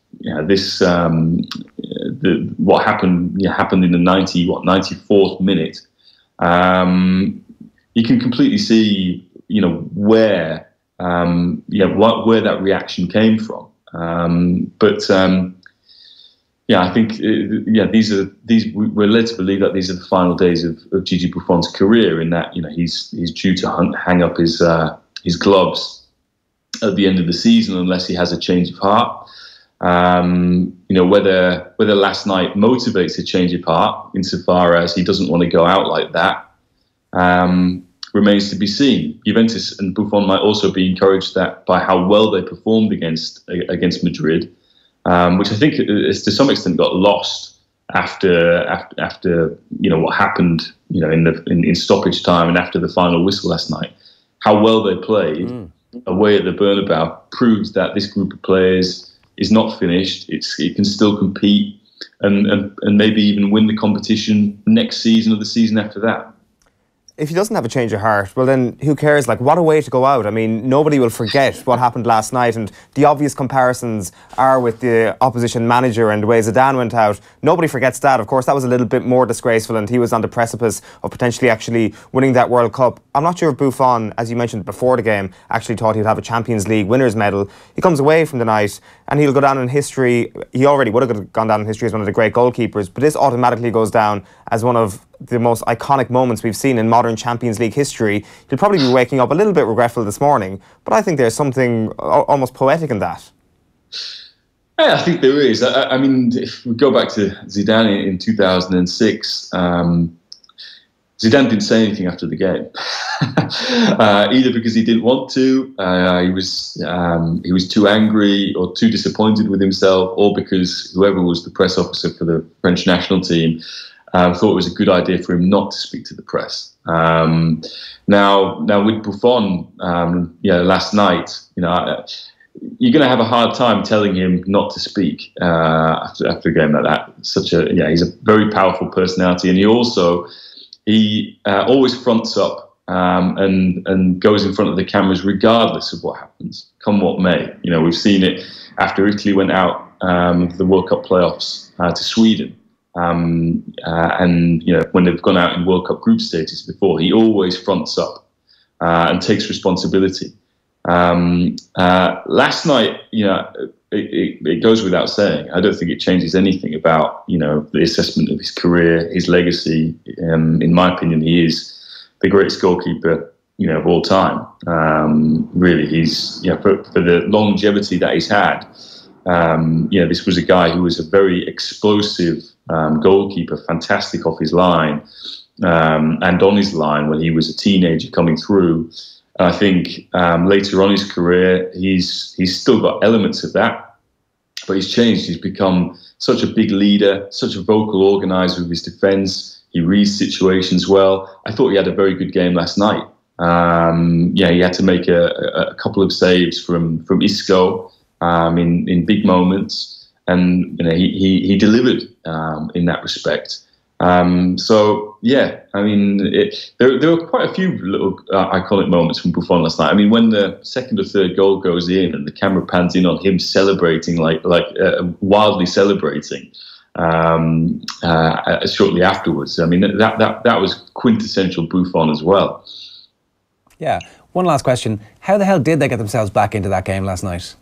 H: what happened in the 94th minute. You can completely see where that reaction came from. I think we're led to believe that these are the final days of Gigi Buffon's career. In that he's due to hang up his gloves at the end of the season unless he has a change of heart. Whether last night motivates a change of heart insofar as he doesn't want to go out like that. remains to be seen. Juventus and Buffon might also be encouraged that by how well they performed against Madrid, which I think is to some extent got lost after what happened in stoppage time and after the final whistle last night. How well they played away at the Bernabeu proves that this group of players is not finished. It can still compete and maybe even win the competition next season or the season after that.
B: If he doesn't have a change of heart, well then who cares? Like, what a way to go out. I mean, nobody will forget what happened last night, and the obvious comparisons are with the opposition manager and the way Zidane went out. Nobody forgets that. Of course, that was a little bit more disgraceful, and he was on the precipice of potentially actually winning that World Cup. I'm not sure if Buffon, as you mentioned before the game, actually thought he'd have a Champions League winners medal. He comes away from the night and he'll go down in history. He already would have gone down in history as one of the great goalkeepers, but this automatically goes down as one of the most iconic moments we've seen in modern Champions League history. He'll probably be waking up a little bit regretful this morning, but I think there's something almost poetic in that.
H: Yeah, I think there is. I mean, if we go back to Zidane in 2006, Zidane didn't say anything after the game, either because he didn't want to, he was too angry or too disappointed with himself, or because whoever was the press officer for the French national team thought it was a good idea for him not to speak to the press. Now with Buffon, last night, you're going to have a hard time telling him not to speak after a game like that. He's a very powerful personality, and he always fronts up and goes in front of the cameras regardless of what happens, come what may. We've seen it after Italy went out of the World Cup playoffs to Sweden. And when they've gone out in World Cup group stages before, he always fronts up and takes responsibility. Last night, it goes without saying. I don't think it changes anything about the assessment of his career, his legacy. In my opinion, he is the greatest goalkeeper of all time. Really, he's for the longevity that he's had. This was a guy who was a very explosive goalkeeper, fantastic off his line and on his line when he was a teenager coming through. I think later on in his career, he's still got elements of that, but he's changed. He's become such a big leader, such a vocal organiser of his defence. He reads situations well. I thought he had a very good game last night. He had to make a couple of saves from Isco in big moments, and he delivered in that respect. There were quite a few little iconic moments from Buffon last night. I mean, when the second or third goal goes in and the camera pans in on him celebrating, wildly celebrating shortly afterwards. I mean, that was quintessential Buffon as well.
A: Yeah. One last question. How the hell did they get themselves back into that game last night?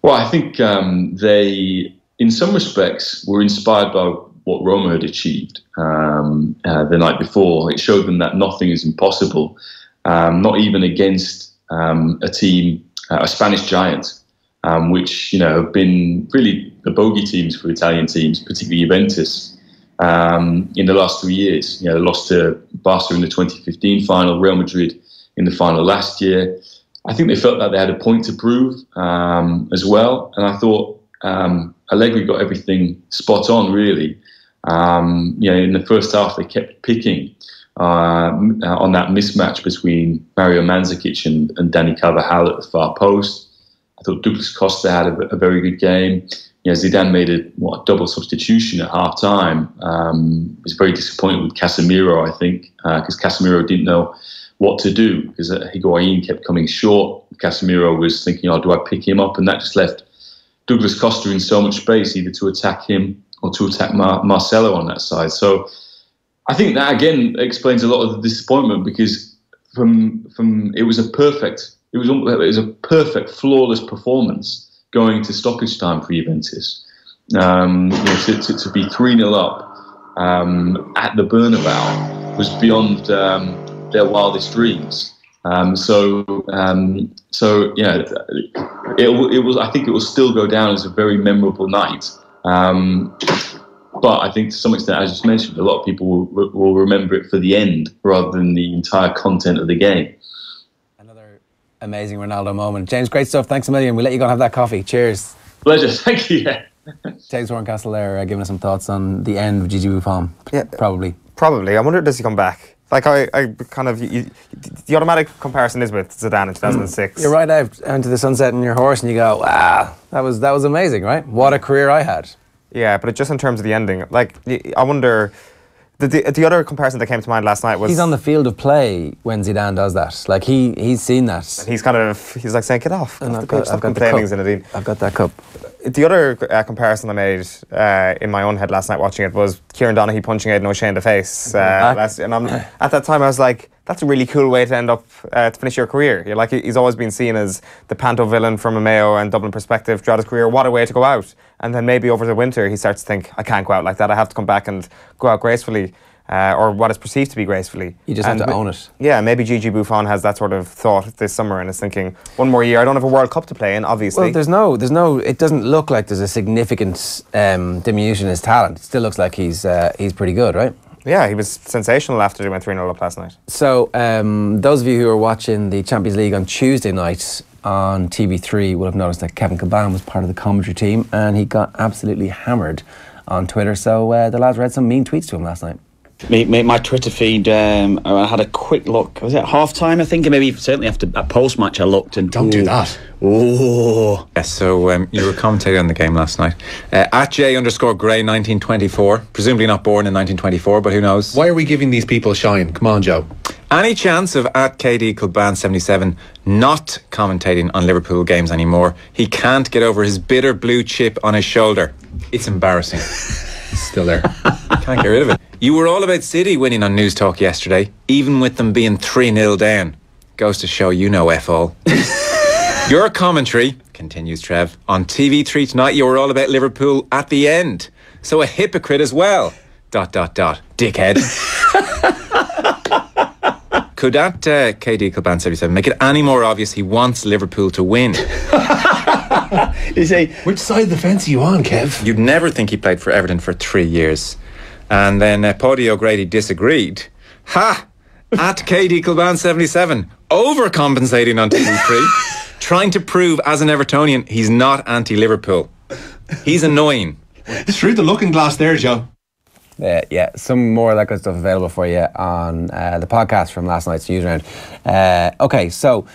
H: Well, I think they, in some respects, were inspired by what Roma had achieved the night before. It showed them that nothing is impossible, not even against a team, a Spanish giant, which have been really the bogey teams for Italian teams, particularly Juventus, in the last 3 years. They lost to Barca in the 2015 final, Real Madrid in the final last year. I think they felt that they had a point to prove as well, and I thought Allegri got everything spot on, really. In the first half, they kept picking on that mismatch between Mario Mandzukic and Dani Carvajal at the far post. I thought Douglas Costa had a very good game. Zidane made a double substitution at half time. Was very disappointed with Casemiro, I think, because Casemiro didn't know what to do, because Higuain kept coming short. Casemiro was thinking, do I pick him up? And that just left Douglas Costa in so much space, either to attack him or to attack Marcelo on that side. So I think that again explains a lot of the disappointment, because it was a perfect, flawless performance going to stoppage time for Juventus. To be 3-0 up at the Bernabeu was beyond their wildest dreams. It was. I think it will still go down as a very memorable night. But I think to some extent, as you mentioned, a lot of people will remember it for the end rather than the entire content of the game.
A: Another amazing Ronaldo moment. James, great stuff. Thanks a million. We'll let you go and have that coffee. Cheers.
H: Pleasure. Thank you. Yeah.
A: James Horncastle there giving us some thoughts on the end of Gigi Buffon. Yeah. Probably.
B: I wonder, does he come back? Like, I kind of... the automatic comparison is with Zidane in 2006.
A: You're right out into the sunset in your horse and you go, wow, that was amazing, right? What a career I had.
B: Yeah, but just in terms of the ending, like, I wonder... The other comparison that came to mind last night was...
A: He's on the field of play when Zidane does that. Like, he's seen that.
B: And he's like saying, get off.
A: And I've got the cup. I've got that cup.
B: The other comparison I made in my own head last night watching it was Kieran Donaghy punching Aidan O'Shea in the face. And at that time I was like, that's a really cool way to end up, to finish your career. You're like, he's always been seen as the panto villain from a Mayo and Dublin perspective throughout his career. What a way to go out. And then maybe over the winter he starts to think, I can't go out like that. I have to come back and go out gracefully. Or what is perceived to be gracefully.
A: You just have to own it.
B: Yeah, maybe Gigi Buffon has that sort of thought this summer and is thinking, one more year, I don't have a World Cup to play in, obviously.
A: Well, there's no, it doesn't look like there's a significant diminution in his talent. It still looks like he's pretty good, right?
B: Yeah, he was sensational after they went 3-0 up last night. So,
A: those of you who are watching the Champions League on Tuesday night on TV3 will have noticed that Kevin Kilbane was part of the commentary team and he got absolutely hammered on Twitter. So the lads read some mean tweets to him last night.
G: My Twitter feed, I had a quick look. Was it half time? I think, and maybe certainly after at post match I looked and
I: don't do that.
G: Oh,
I: yeah, so you were commentating on the game last night. At J_Gray 1924, presumably not born in 1924, but who knows?
J: Why are we giving these people shine? Come on, Joe.
I: Any chance of at KD Kilbane 77 not commentating on Liverpool games anymore? He can't get over his bitter blue chip on his shoulder. It's embarrassing. It's still there. Can't get rid of it. You were all about City winning on News Talk yesterday, even with them being 3-0 down. Goes to show you know F all. Your commentary, continues Trev, on TV3 tonight, you were all about Liverpool at the end. So a hypocrite as well. ... Dickhead. Could that KD Kilbane 77 make it any more obvious he wants Liverpool to win?
J: You say, which side of the fence are you on, Kev?
I: You'd never think he played for Everton for 3 years. And then Paddy O'Grady disagreed. Ha! At KD Kilbane 77, overcompensating on TV3, trying to prove as an Evertonian he's not anti-Liverpool. He's annoying.
J: Through the looking glass there, Joe.
A: Yeah, some more of that good stuff available for you on the podcast from last night's news round. Okay, so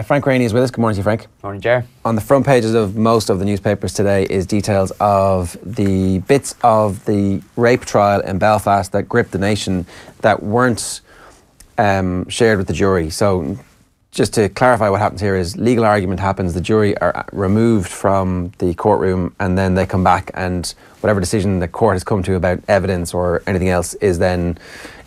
A: Frank Greaney is with us. Good morning to you, Frank.
K: Morning, Ger.
A: On the front pages of most of the newspapers today is details of the bits of the rape trial in Belfast that gripped the nation that weren't shared with the jury. So just to clarify what happens here is legal argument happens, the jury are removed from the courtroom and then they come back and whatever decision the court has come to about evidence or anything else is then,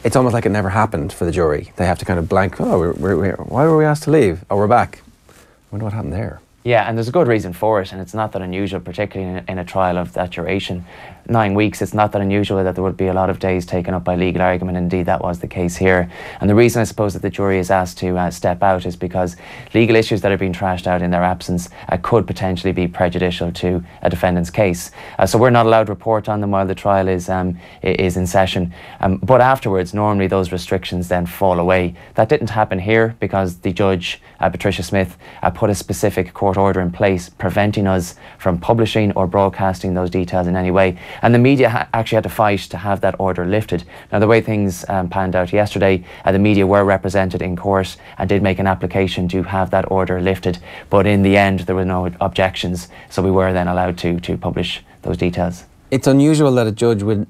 A: it's almost like it never happened for the jury. They have to kind of blank, why were we asked to leave? Oh, we're back. I wonder what happened there.
K: Yeah, and there's a good reason for it, and it's not that unusual, particularly in a trial of that duration. 9 weeks, it's not that unusual that there would be a lot of days taken up by legal argument. Indeed, that was the case here. And the reason I suppose that the jury is asked to step out is because legal issues that are being trashed out in their absence could potentially be prejudicial to a defendant's case. So we're not allowed to report on them while the trial is in session. But afterwards, normally those restrictions then fall away. That didn't happen here because the judge, Patricia Smith, put a specific court order in place preventing us from publishing or broadcasting those details in any way. And the media actually had to fight to have that order lifted. Now, the way things panned out yesterday, the media were represented in court and did make an application to have that order lifted. But in the end, there were no objections. So we were then allowed to publish those details.
A: It's unusual that a judge would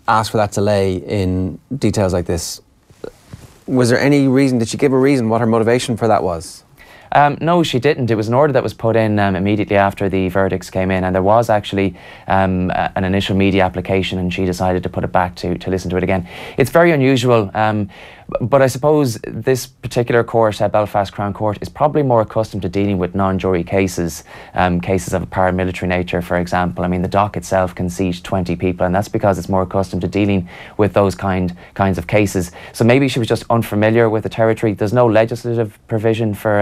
A: ask for that delay in details like this. Was there any reason, did she give a reason what her motivation for that was?
K: No, she didn't. It was an order that was put in immediately after the verdicts came in, and there was actually an initial media application, and she decided to put it back to listen to it again. It's very unusual. But I suppose this particular court, Belfast Crown Court, is probably more accustomed to dealing with non-jury cases, cases of a paramilitary nature, for example. I mean, the dock itself can seat 20 people, and that's because it's more accustomed to dealing with those kinds of cases. So maybe she was just unfamiliar with the territory. There's no legislative provision for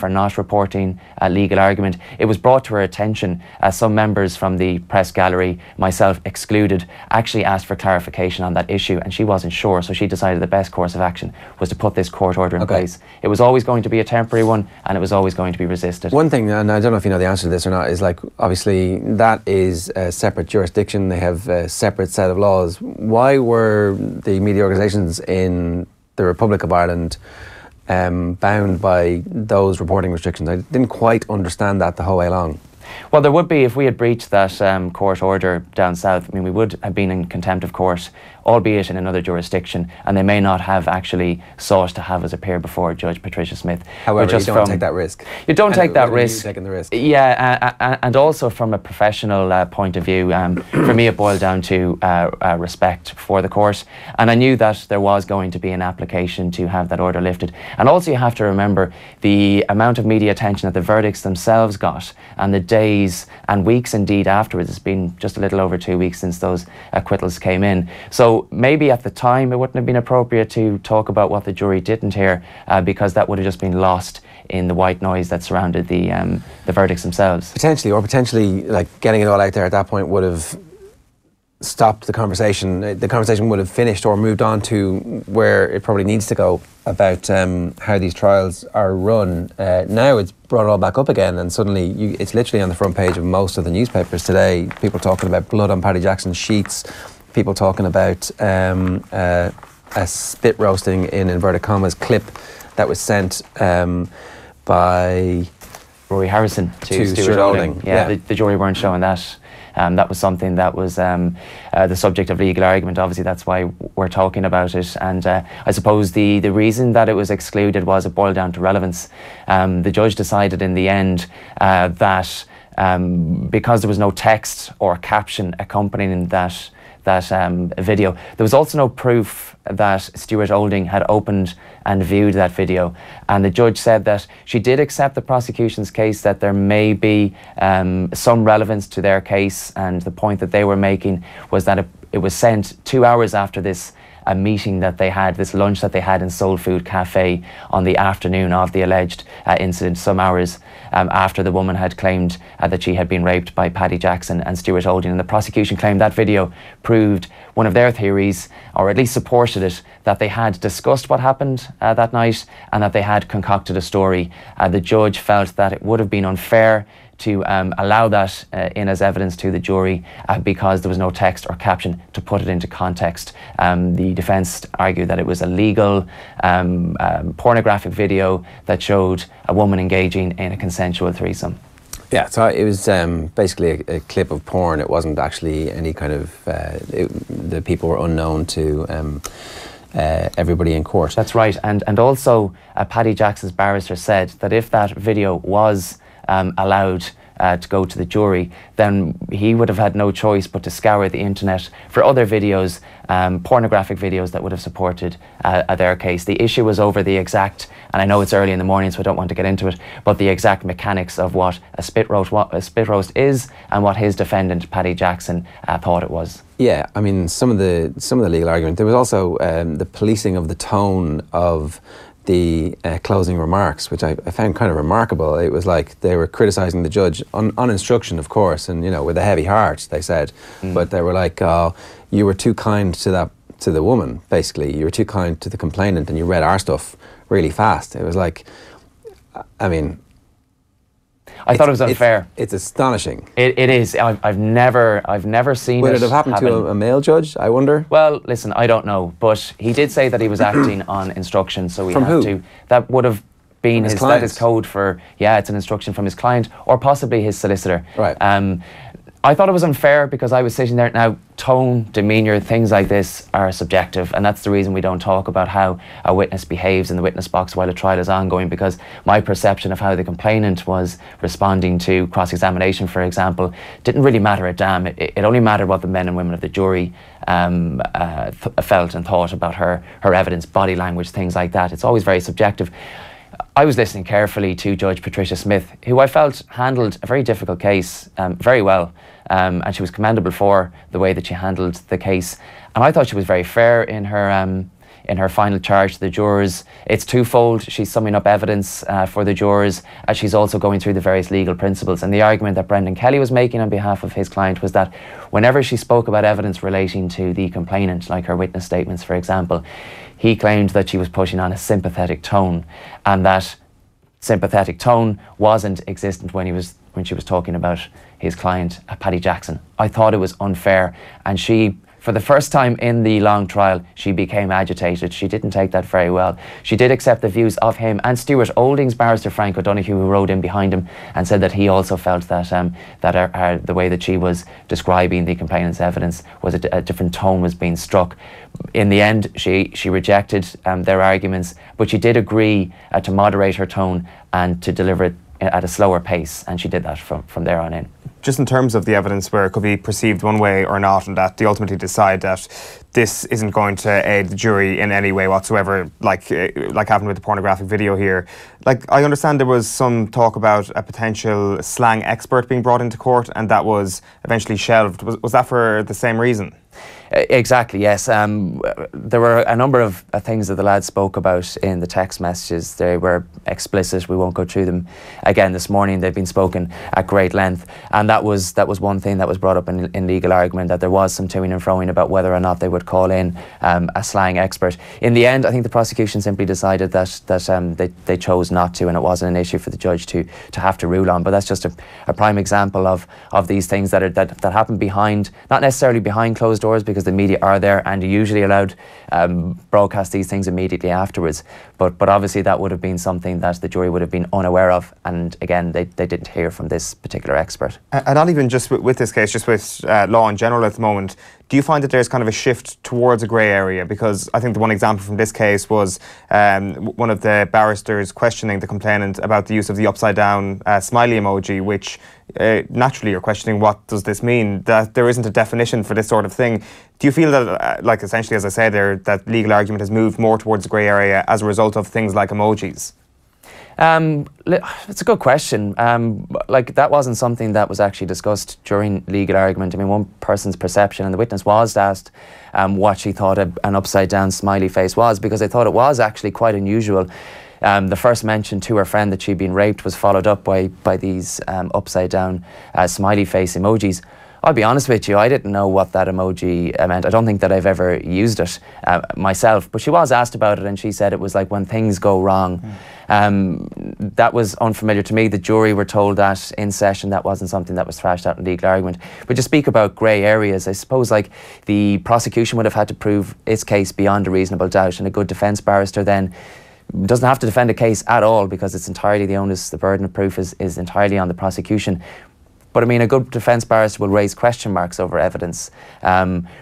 K: not reporting a legal argument. It was brought to her attention as some members from the press gallery, myself excluded, actually asked for clarification on that issue, and she wasn't sure, so she decided the best course of action was to put this court order in place. It was always going to be a temporary one, and it was always going to be resisted.
A: One thing, and I don't know if you know the answer to this or not, is like, obviously that is a separate jurisdiction. They have a separate set of laws. Why were the media organisations in the Republic of Ireland bound by those reporting restrictions? I didn't quite understand that the whole way along.
K: Well, there would be, if we had breached that court order down south. I mean, we would have been in contempt of court, albeit in another jurisdiction, and they may not have actually sought to have us appear before Judge Patricia Smith.
A: However, you don't take that risk.
K: You don't take that risk.
A: Taking the risk.
K: Yeah, and also from a professional point of view, for me it boiled down to respect for the court, and I knew that there was going to be an application to have that order lifted. And also you have to remember the amount of media attention that the verdicts themselves got, and the days and weeks indeed afterwards. It's been just a little over 2 weeks since those acquittals came in. So maybe at the time it wouldn't have been appropriate to talk about what the jury didn't hear, because that would have just been lost in the white noise that surrounded the verdicts themselves.
A: Potentially, like, getting it all out there at that point would have stopped the conversation. The conversation would have finished or moved on to where it probably needs to go about how these trials are run. Now it's brought it all back up again, and suddenly it's literally on the front page of most of the newspapers today. People talking about blood on Paddy Jackson's sheets. People talking about a spit roasting, in inverted commas, clip that was sent by
K: Rory Harrison to Stuart Olding. Yeah. The jury weren't showing that. That was something that was the subject of legal argument. Obviously, that's why we're talking about it. And I suppose the reason that it was excluded was it boiled down to relevance. The judge decided in the end that because there was no text or caption accompanying that video, there was also no proof that Stuart Olding had opened and viewed that video. And the judge said that she did accept the prosecution's case, that there may be some relevance to their case, and the point that they were making was that it was sent 2 hours after this meeting that they had, this lunch that they had in Soul Food Cafe on the afternoon of the alleged incident, some hours after the woman had claimed that she had been raped by Paddy Jackson and Stuart Olding. And the prosecution claimed that video proved one of their theories, or at least supported it, that they had discussed what happened that night and that they had concocted a story. The judge felt that it would have been unfair to allow that in as evidence to the jury because there was no text or caption to put it into context. The defence argued that it was a legal pornographic video that showed a woman engaging in a consensual threesome.
A: Yeah, so it was basically a clip of porn. It wasn't actually any kind of... the people were unknown to everybody in court.
K: That's right. And also Paddy Jackson's barrister said that if that video was allowed to go to the jury, then he would have had no choice but to scour the internet for other videos, pornographic videos that would have supported their case. The issue was over the exact, and I know it's early in the morning so I don't want to get into it, but the exact mechanics of what a spit roast is and what his defendant Paddy Jackson thought it was.
A: Yeah, I mean, some of the legal argument. There was also the policing of the tone of the closing remarks, which I found kind of remarkable. It was like they were criticising the judge on instruction, of course, and, you know, with a heavy heart, they said. But they were like, oh, you were too kind to the woman, basically. You were too kind to the complainant, and you read our stuff really fast. It was like, I mean...
K: I thought it was unfair.
A: It's astonishing.
K: It is. I've never seen it.
A: Would it have happened to a male judge, I wonder?
K: Well, listen, I don't know, but he did say that he was acting on instruction, so we
A: have
K: to. That would have been his code for. Yeah, it's an instruction from his client or possibly his solicitor.
A: Right.
K: I thought it was unfair because I was sitting there. Now, tone, demeanour, things like this are subjective, and that's the reason we don't talk about how a witness behaves in the witness box while a trial is ongoing, because my perception of how the complainant was responding to cross-examination, for example, didn't really matter a damn. It only mattered what the men and women of the jury felt and thought about her evidence, body language, things like that. It's always very subjective. I was listening carefully to Judge Patricia Smith, who I felt handled a very difficult case very well, and she was commendable for the way that she handled the case. And I thought she was very fair in her final charge to the jurors. It's twofold. She's summing up evidence for the jurors, as she's also going through the various legal principles. And the argument that Brendan Kelly was making on behalf of his client was that whenever she spoke about evidence relating to the complainant, like her witness statements, for example, he claimed that she was pushing on a sympathetic tone, and that sympathetic tone wasn't existent when she was talking about his client, Paddy Jackson. I thought it was unfair, and she, for the first time in the long trial, she became agitated. She didn't take that very well. She did accept the views of him and Stuart Olding's barrister Frank O'Donoghue, who rode in behind him, and said that he also felt that the way that she was describing the complainant's evidence was a different tone was being struck. In the end, she rejected their arguments, but she did agree to moderate her tone and to deliver it at a slower pace, and she did that from there on in.
B: Just in terms of the evidence where it could be perceived one way or not, and that they ultimately decide that this isn't going to aid the jury in any way whatsoever, like happened with the pornographic video here. Like, I understand there was some talk about a potential slang expert being brought into court, and that was eventually shelved. Was that for the same reason?
K: Exactly, yes. There were a number of things that the lads spoke about in the text messages. They were explicit. We won't go through them again this morning. They've been spoken at great length, and that was one thing that was brought up in legal argument, that there was some toing and froing about whether or not they would call in a slang expert. In the end, I think the prosecution simply decided that they chose not to, and it wasn't an issue for the judge to have to rule on. But that's just a prime example of these things that happen behind, not necessarily behind closed doors, because the media are there and are usually allowed broadcast these things immediately afterwards. But obviously that would have been something that the jury would have been unaware of, and again they didn't hear from this particular expert. And
B: not even just with this case, just with law in general at the moment, do you find that there's kind of a shift towards a grey area? Because I think the one example from this case was one of the barristers questioning the complainant about the use of the upside down smiley emoji, which naturally you're questioning, what does this mean? That there isn't a definition for this sort of thing. Do you feel that, like essentially, as I say there, that legal argument has moved more towards the grey area as a result of things like emojis? It's a good question. Like, that wasn't something that was actually discussed during legal argument. I mean, one person's perception, and the witness was asked what she thought an upside down smiley face was, because they thought it was actually quite unusual. The first mention to her friend that she'd been raped was followed up by these upside down smiley face emojis. I'll be honest with you, I didn't know what that emoji meant. I don't think that I've ever used it myself, but she was asked about it, and she said it was like when things go wrong. That was unfamiliar to me. The jury were told that in session. That wasn't something that was thrashed out in legal argument. But to speak about grey areas, I suppose like the prosecution would have had to prove its case beyond a reasonable doubt, and a good defence barrister then doesn't have to defend a case at all, because it's entirely the burden of proof is entirely on the prosecution. But I mean, a good defence barrister will raise question marks over evidence,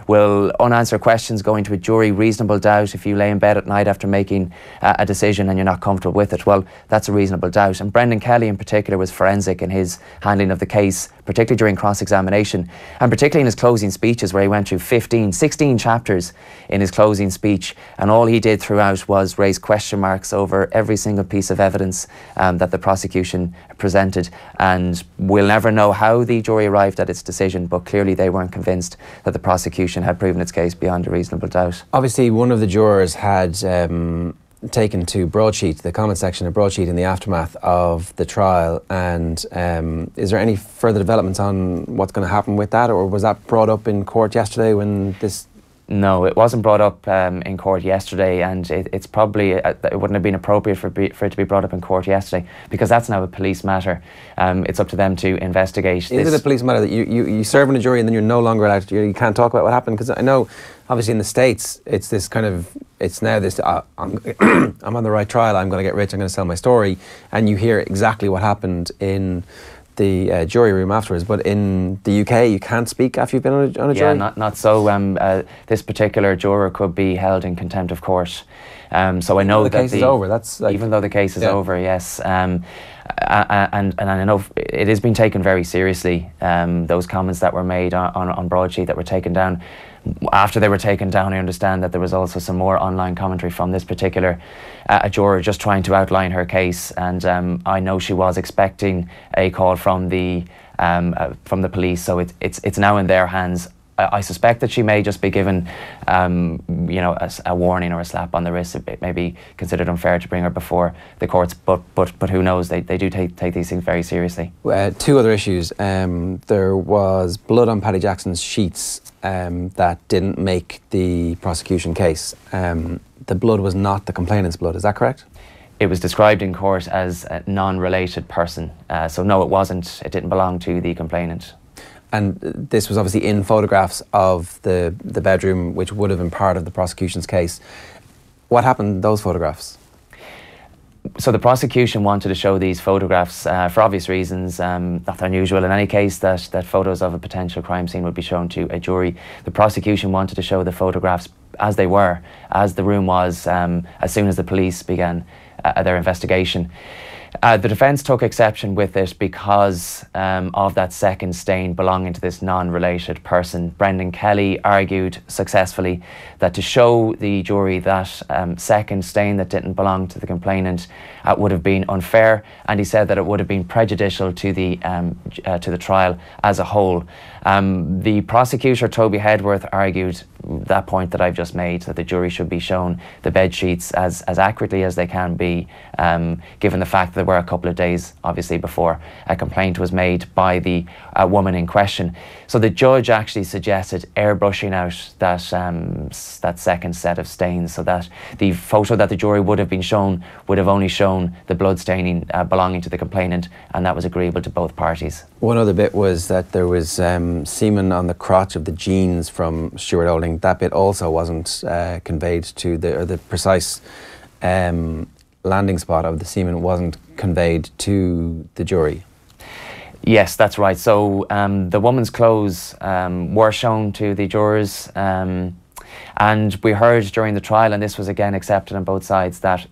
B: will unanswered questions go into a jury, reasonable doubt. If you lay in bed at night after making a decision and you're not comfortable with it, well, that's a reasonable doubt. And Brendan Kelly in particular was forensic in his handling of the case, particularly during cross-examination, and particularly in his closing speeches, where he went through 16 chapters in his closing speech, and all he did throughout was raise question marks over every single piece of evidence that the prosecution presented. And we'll never know how the jury arrived at its decision, but clearly they weren't convinced that the prosecution had proven its case beyond a reasonable doubt.
A: Obviously, one of the jurors had taken to Broadsheet, the comment section of Broadsheet, in the aftermath of the trial, and is there any further developments on what's going to happen with that, or was that brought up in court yesterday when this...
K: No, it wasn't brought up in court yesterday, and it's probably, it wouldn't have been appropriate for it to be brought up in court yesterday, because that's now a police matter. It's up to them to investigate.
A: Is it a police matter that you serve in a jury and then you're no longer allowed to, you can't talk about what happened? Because I know, obviously in the States, it's this kind of, it's now this, I'm on the right trial, I'm going to get rich, I'm going to sell my story, and you hear exactly what happened in the jury room afterwards. But in the UK, you can't speak after you've been on a jury?
K: Yeah, not so. This particular juror could be held in contempt of court. So I know that
A: the case is over. That's like,
K: even though the case is over, yes. And I know it has been taken very seriously. Those comments that were made on broadsheet that were taken down. After they were taken down, I understand that there was also some more online commentary from this particular juror just trying to outline her case. And I know she was expecting a call from the police, so it's now in their hands. I suspect that she may just be given, you know, a warning or a slap on the wrist. It may be considered unfair to bring her before the courts, but who knows? They do take these things very seriously.
A: Two other issues. There was blood on Paddy Jackson's sheets that didn't make the prosecution case. The blood was not the complainant's blood. Is that correct?
K: It was described in court as a non-related person. So no, it wasn't. It didn't belong to the complainant.
A: And this was obviously in photographs of the bedroom, which would have been part of the prosecution's case. What happened to those photographs?
K: So the prosecution wanted to show these photographs for obvious reasons, not unusual in any case that photos of a potential crime scene would be shown to a jury. The prosecution wanted to show the photographs as they were, as the room was, as soon as the police began their investigation. The defence took exception with it because of that second stain belonging to this non-related person. Brendan Kelly argued successfully that to show the jury that second stain that didn't belong to the complainant would have been unfair, and he said that it would have been prejudicial to the trial as a whole. The prosecutor, Toby Hedworth, argued that point that I've just made, that the jury should be shown the bed sheets as accurately as they can be, given the fact that there were a couple of days, obviously, before a complaint was made by the woman in question. So the judge actually suggested airbrushing out that second set of stains, so that the photo that the jury would have been shown would have only shown the blood staining belonging to the complainant, and that was agreeable to both parties.
A: One other bit was that there was semen on the crotch of the jeans from Stuart Olding. That bit also wasn't conveyed to the precise landing spot of the semen wasn't conveyed to the jury.
K: Yes, that's right. So the woman's clothes were shown to the jurors, and we heard during the trial, and this was again accepted on both sides, that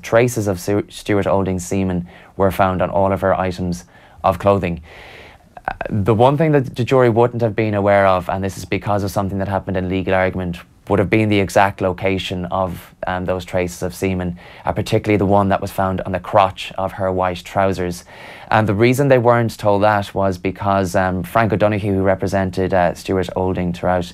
K: traces of Stuart Olding's semen were found on all of her items of clothing. The one thing that the jury wouldn't have been aware of, and this is because of something that happened in legal argument, would have been the exact location of those traces of semen, particularly the one that was found on the crotch of her white trousers. And the reason they weren't told that was because Frank O'Donoghue, who represented Stuart Olding throughout,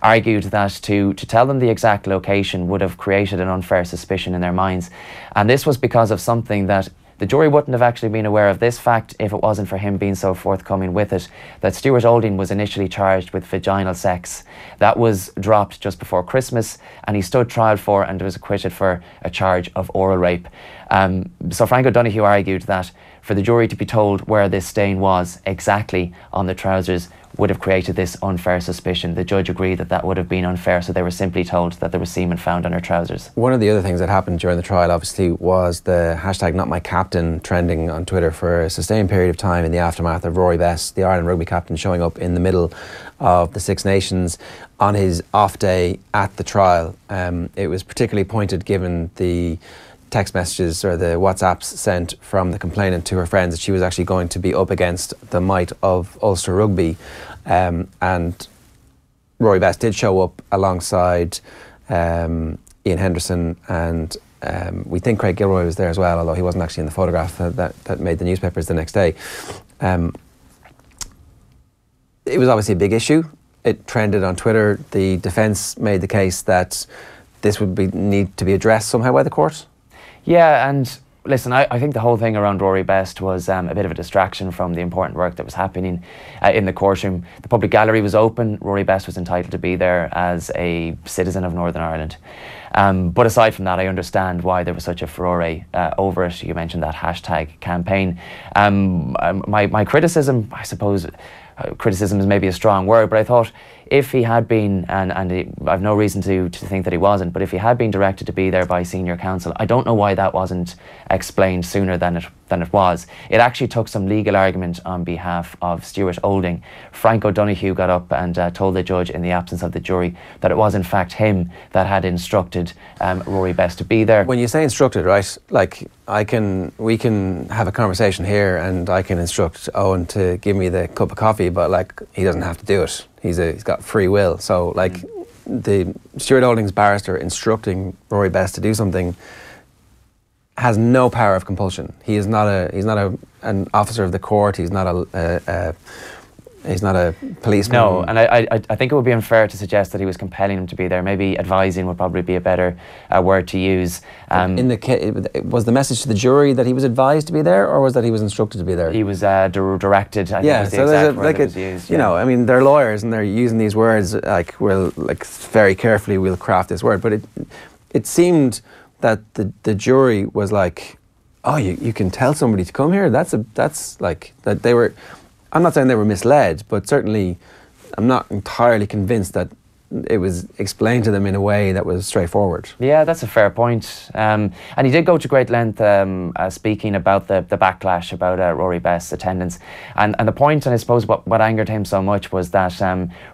K: argued that to tell them the exact location would have created an unfair suspicion in their minds. And this was because of something that the jury wouldn't have actually been aware of, this fact, if it wasn't for him being so forthcoming with it, that Stuart Olding was initially charged with vaginal sex. That was dropped just before Christmas, and he stood trial for and was acquitted for a charge of oral rape. So Frank O'Donoghue argued that for the jury to be told where this stain was exactly on the trousers would have created this unfair suspicion. The judge agreed that that would have been unfair, so they were simply told that there was semen found on her trousers.
A: One of the other things that happened during the trial, obviously, was the hashtag #NotMyCaptain trending on Twitter for a sustained period of time in the aftermath of Rory Best, the Ireland rugby captain, showing up in the middle of the Six Nations on his off day at the trial. It was particularly pointed given the text messages or the WhatsApps sent from the complainant to her friends that she was actually going to be up against the might of Ulster Rugby, and Rory Best did show up alongside Ian Henderson, and we think Craig Gilroy was there as well, although he wasn't actually in the photograph that made the newspapers the next day. It was obviously a big issue. It trended on Twitter. The defence made the case that this would need to be addressed somehow by the court.
K: Yeah, and listen, I think the whole thing around Rory Best was a bit of a distraction from the important work that was happening in the courtroom. The public gallery was open. Rory Best was entitled to be there as a citizen of Northern Ireland. But aside from that, I understand why there was such a furore over it. You mentioned that hashtag campaign. My criticism, I suppose, criticism is maybe a strong word, but I thought if he had been, and I've no reason to think that he wasn't, but if he had been directed to be there by senior counsel, I don't know why that wasn't explained sooner than it was. It actually took some legal argument on behalf of Stuart Olding. Frank O'Donoghue got up and told the judge in the absence of the jury that it was in fact him that had instructed Rory Best to be there.
A: When you say instructed, right, like we can have a conversation here and I can instruct Owen to give me the cup of coffee, but like he doesn't have to do it. He's got free will. So like the Stuart Olding's barrister instructing Rory Best to do something has no power of compulsion. He's not an officer of the court. He's not a policeman.
K: No, and I think it would be unfair to suggest that he was compelling him to be there. Maybe advising would probably be a better word to use.
A: Was the message to the jury that he was advised to be there, or was that he was instructed to be there?
K: He was directed. I think was the
A: so
K: exact word that was used.
A: You know, I mean, they're lawyers and they're using these words like very carefully. We'll craft this word, but it seemed that the jury was like, oh, you can tell somebody to come here. That's like that they were. I'm not saying they were misled, but certainly I'm not entirely convinced that it was explained to them in a way that was straightforward.
K: Yeah, that's a fair point. And he did go to great length speaking about the backlash about Rory Best's attendance. And the point, and I suppose what angered him so much was that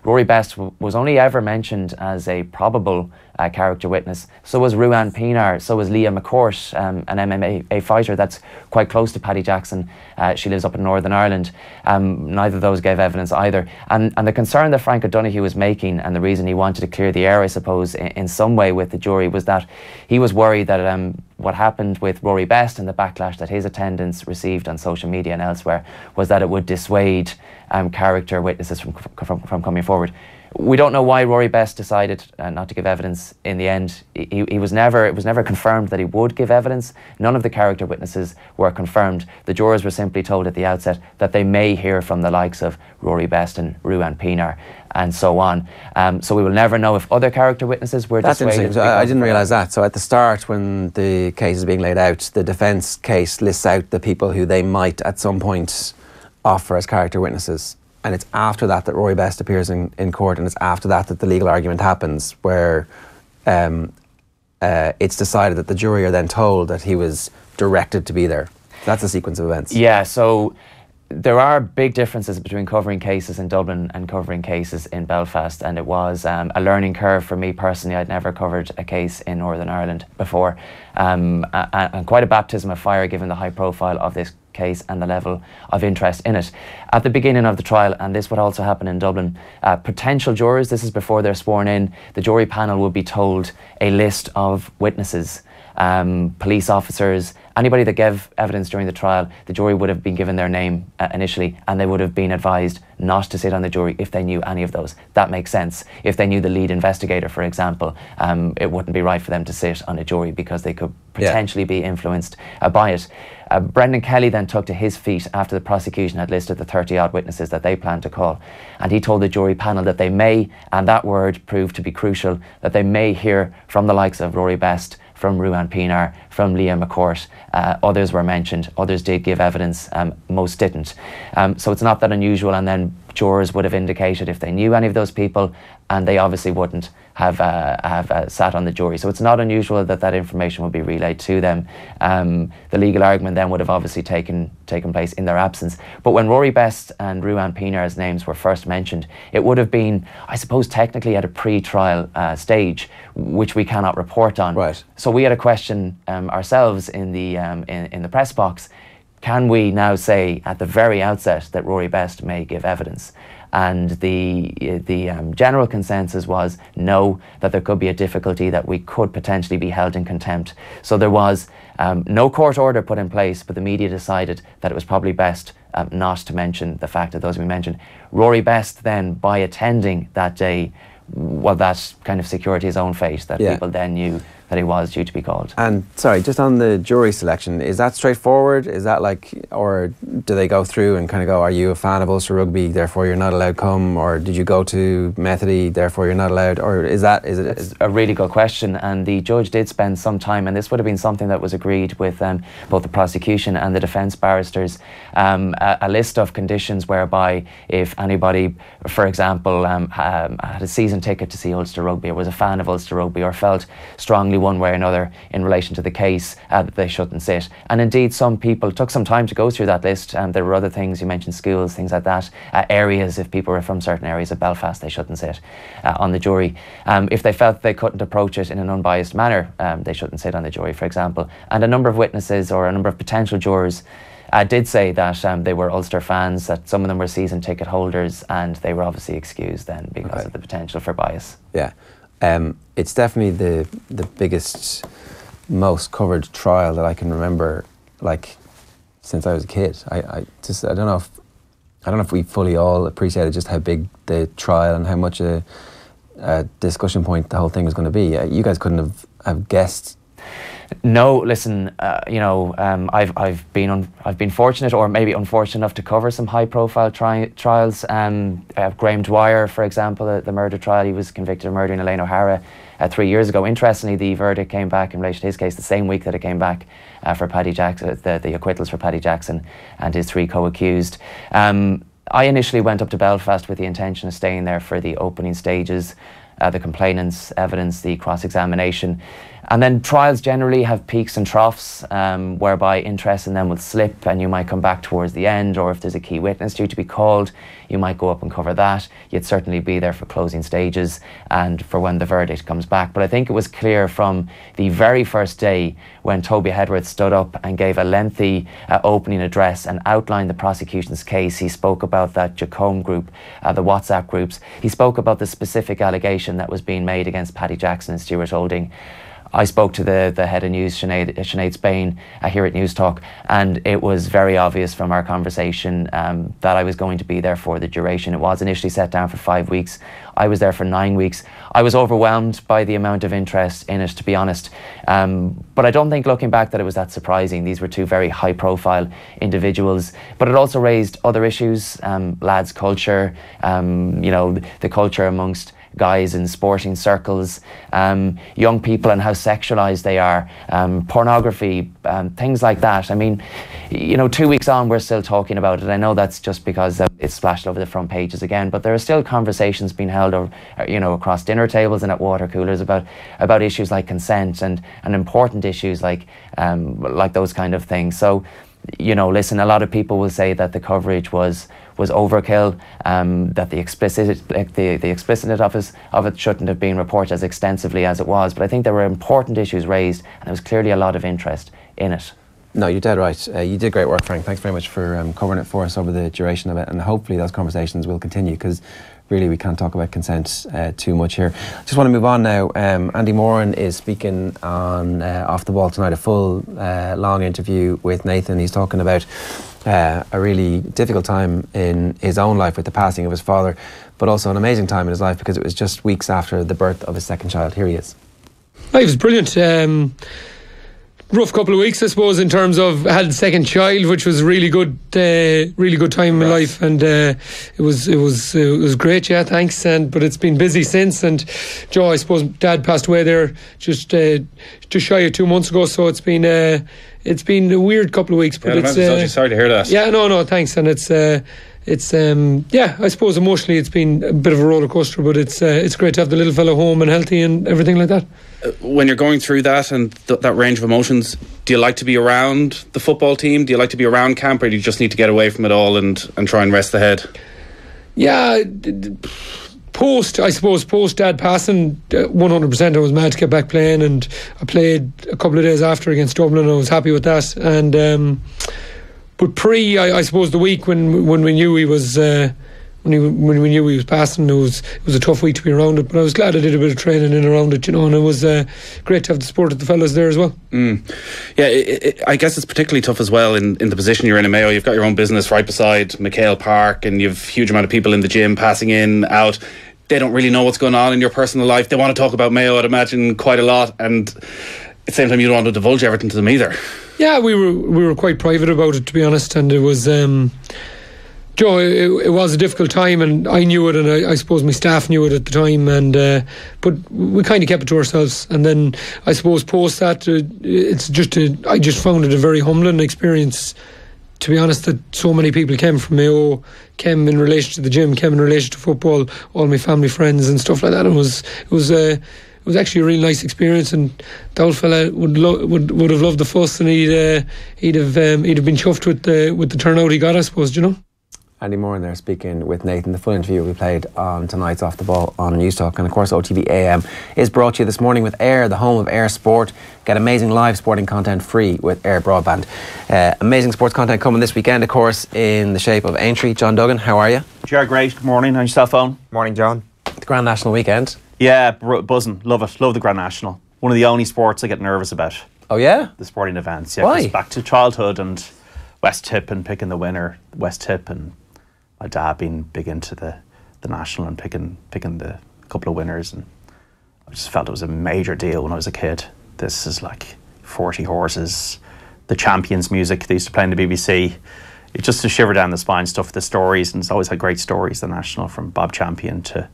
K: Rory Best was only ever mentioned as a probable character witness. So was Ruan Pienaar, so was Leah McCourt, an MMA fighter that's quite close to Paddy Jackson. She lives up in Northern Ireland. Neither of those gave evidence either. And the concern that Frank O'Donoghue was making, and the reason he wanted to clear the air, I suppose, in some way with the jury, was that he was worried that what happened with Rory Best and the backlash that his attendance received on social media and elsewhere was that it would dissuade character witnesses from coming forward. We don't know why Rory Best decided not to give evidence in the end. It was never confirmed that he would give evidence. None of the character witnesses were confirmed. The jurors were simply told at the outset that they may hear from the likes of Rory Best and Ruan Pienaar and so on. So we will never know if other character witnesses were dissuaded.
A: That's interesting. I didn't realise that. So at the start, when the case is being laid out, the defence case lists out the people who they might at some point offer as character witnesses. And it's after that that Rory Best appears in court, and it's after that that the legal argument happens, where it's decided that the jury are then told that he was directed to be there. That's the sequence of events.
K: Yeah, so there are big differences between covering cases in Dublin and covering cases in Belfast, and it was a learning curve for me personally. I'd never covered a case in Northern Ireland before, and quite a baptism of fire given the high profile of this case and the level of interest in it. At the beginning of the trial, and this would also happen in Dublin, potential jurors, this is before they're sworn in, the jury panel would be told a list of witnesses, police officers, anybody that gave evidence during the trial. The jury would have been given their name initially, and they would have been advised not to sit on the jury if they knew any of those. That makes sense. If they knew the lead investigator, for example, it wouldn't be right for them to sit on a jury because they could potentially be influenced by it. Brendan Kelly then took to his feet after the prosecution had listed the 30-odd witnesses that they planned to call, and he told the jury panel that they may, and that word proved to be crucial, that they may hear from the likes of Rory Best, from Ruan Pienaar, from Leah McCourt. Others were mentioned, others did give evidence, most didn't. So it's not that unusual, and then jurors would have indicated if they knew any of those people, and they obviously wouldn't have sat on the jury. So it's not unusual that that information would be relayed to them. The legal argument then would have obviously taken place in their absence. But when Rory Best and Ruan Pienaar's names were first mentioned, it would have been, I suppose, technically at a pre-trial stage, which we cannot report on.
A: Right.
K: So we had a question ourselves in the press box. Can we now say at the very outset that Rory Best may give evidence? And the general consensus was no, that there could be a difficulty, that we could potentially be held in contempt. So there was no court order put in place, but the media decided that it was probably best not to mention the fact that those we mentioned. Rory Best then, by attending that day, well, that kind of secured his own fate, that people then knew that he was due to be called.
A: And sorry, just on the jury selection, is that straightforward? Is that like, or do they go through and kind of go, are you a fan of Ulster Rugby, therefore you're not allowed to come, or did you go to Methody, therefore you're not allowed, or is it
K: a really good question, and the judge did spend some time, and this would have been something that was agreed with both the prosecution and the defence barristers, a list of conditions whereby if anybody, for example, had a season ticket to see Ulster Rugby, or was a fan of Ulster Rugby, or felt strongly one way or another in relation to the case, that they shouldn't sit. And indeed, some people took some time to go through that list. There were other things, you mentioned schools, things like that, areas, if people were from certain areas of Belfast, they shouldn't sit on the jury. If they felt they couldn't approach it in an unbiased manner, they shouldn't sit on the jury, for example. And a number of witnesses, or a number of potential jurors, did say that they were Ulster fans, that some of them were season ticket holders, and they were obviously excused then because of the potential for bias.
A: Yeah. It's definitely the biggest, most covered trial that I can remember, like, since I was a kid. I don't know if we fully all appreciated just how big the trial and how much a discussion point the whole thing was going to be. You guys couldn't have guessed.
K: No, listen. I've been fortunate, or maybe unfortunate enough, to cover some high-profile trials. Graham Dwyer, for example, the murder trial. He was convicted of murdering Elaine O'Hara 3 years ago. Interestingly, the verdict came back in relation to his case the same week that it came back for Paddy Jackson, the acquittals for Paddy Jackson and his 3 co-accused. I initially went up to Belfast with the intention of staying there for the opening stages, the complainants' evidence, the cross-examination. And then trials generally have peaks and troughs, whereby interest in them will slip and you might come back towards the end, or if there's a key witness due to be called, you might go up and cover that. You'd certainly be there for closing stages and for when the verdict comes back. But I think it was clear from the very first day when Toby Hedworth stood up and gave a lengthy opening address and outlined the prosecution's case. He spoke about that Jacome group, the WhatsApp groups. He spoke about the specific allegation that was being made against Paddy Jackson and Stuart Olding. I spoke to the head of news, Sinead Spain, here at News Talk, and it was very obvious from our conversation that I was going to be there for the duration. It was initially set down for 5 weeks. I was there for 9 weeks. I was overwhelmed by the amount of interest in it, to be honest. But I don't think, looking back, that it was that surprising. These were 2 very high-profile individuals. But it also raised other issues, lads' culture, the culture amongst guys in sporting circles, young people and how sexualised they are, pornography, things like that. I mean, 2 weeks on, we're still talking about it. I know that's just because it's splashed over the front pages again, but there are still conversations being held over, across dinner tables and at water coolers about issues like consent and important issues like those kind of things. So, listen, a lot of people will say that the coverage was overkill, that the explicitness of it shouldn't have been reported as extensively as it was. But I think there were important issues raised, and there was clearly a lot of interest in it.
A: No, you're dead right. You did great work, Frank. Thanks very much for covering it for us over the duration of it, and hopefully those conversations will continue, because really we can't talk about consent too much here. Just want to move on now. Andy Moran is speaking on Off the Ball tonight, a full long interview with Nathan. He's talking about a really difficult time in his own life with the passing of his father, but also an amazing time in his life because it was just weeks after the birth of his second child. Here he is.
L: It was brilliant. Rough couple of weeks, I suppose, in terms of I had the second child, which was really good time in my life, and it was great. Yeah, thanks. But it's been busy since. And Joe, I suppose Dad passed away there just shy of 2 months ago. So it's been a weird couple of weeks. But
F: sorry to hear that.
L: Yeah, no, thanks. And I suppose emotionally it's been a bit of a roller coaster, but it's great to have the little fellow home and healthy and everything like that.
M: When you're going through that and that range of emotions, do you like to be around the football team? Do you like to be around camp, or do you just need to get away from it all and try and rest the head?
L: Yeah, post Dad passing, 100% I was mad to get back playing, and I played a couple of days after against Dublin. I was happy with that. And but I suppose the week when we knew he was when we knew he was passing, it was a tough week to be around it. But I was glad I did a bit of training in around it, and it was great to have the support of the fellas there as well.
M: Yeah, I guess it's particularly tough as well in the position you're in Mayo. You've got your own business right beside McHale Park, and you've a huge amount of people in the gym passing in, out. they don't really know what's going on in your personal life. They want to talk about Mayo, I'd imagine, quite a lot, and at the same time you don't want to divulge everything to them either.
L: Yeah, we were quite private about it, to be honest, and it was Joe, it was a difficult time, and I knew it, and I suppose my staff knew it at the time, and but we kind of kept it to ourselves. And then I suppose post that, I just found it a very humbling experience, to be honest, that so many people came from Mayo, came in relation to the gym, came in relation to football, all my family, friends and stuff like that. And it was actually a really nice experience, and the old fella would have loved the fuss, and he'd have been chuffed with the turnout he got, I suppose, you know.
A: Andy Moran there speaking with Nathan. The full interview we played on tonight's Off the Ball on Newstalk, and of course OTB AM is brought to you this morning with Air, the home of Air Sport. Get amazing live sporting content free with Air Broadband. Amazing sports content coming this weekend, of course, in the shape of Aintree. John Duggan, how are you?
N: Ger, great. Good morning. How's yourself, Owen?
B: Morning, John.
A: The Grand National weekend.
N: Yeah, buzzing. Love it. Love the Grand National. One of the only sports I get nervous about.
A: Oh yeah?
N: The sporting events. Yeah,
A: why?
N: Back to childhood and West Tip and picking the winner, West Tip, and my dad being big into the national and picking the couple of winners, and I just felt it was a major deal when I was a kid. This is like 40 horses, the champions music they used to play in the BBC. It just to shiver down the spine stuff, the stories, and it's always had great stories, the national, from Bob Champion to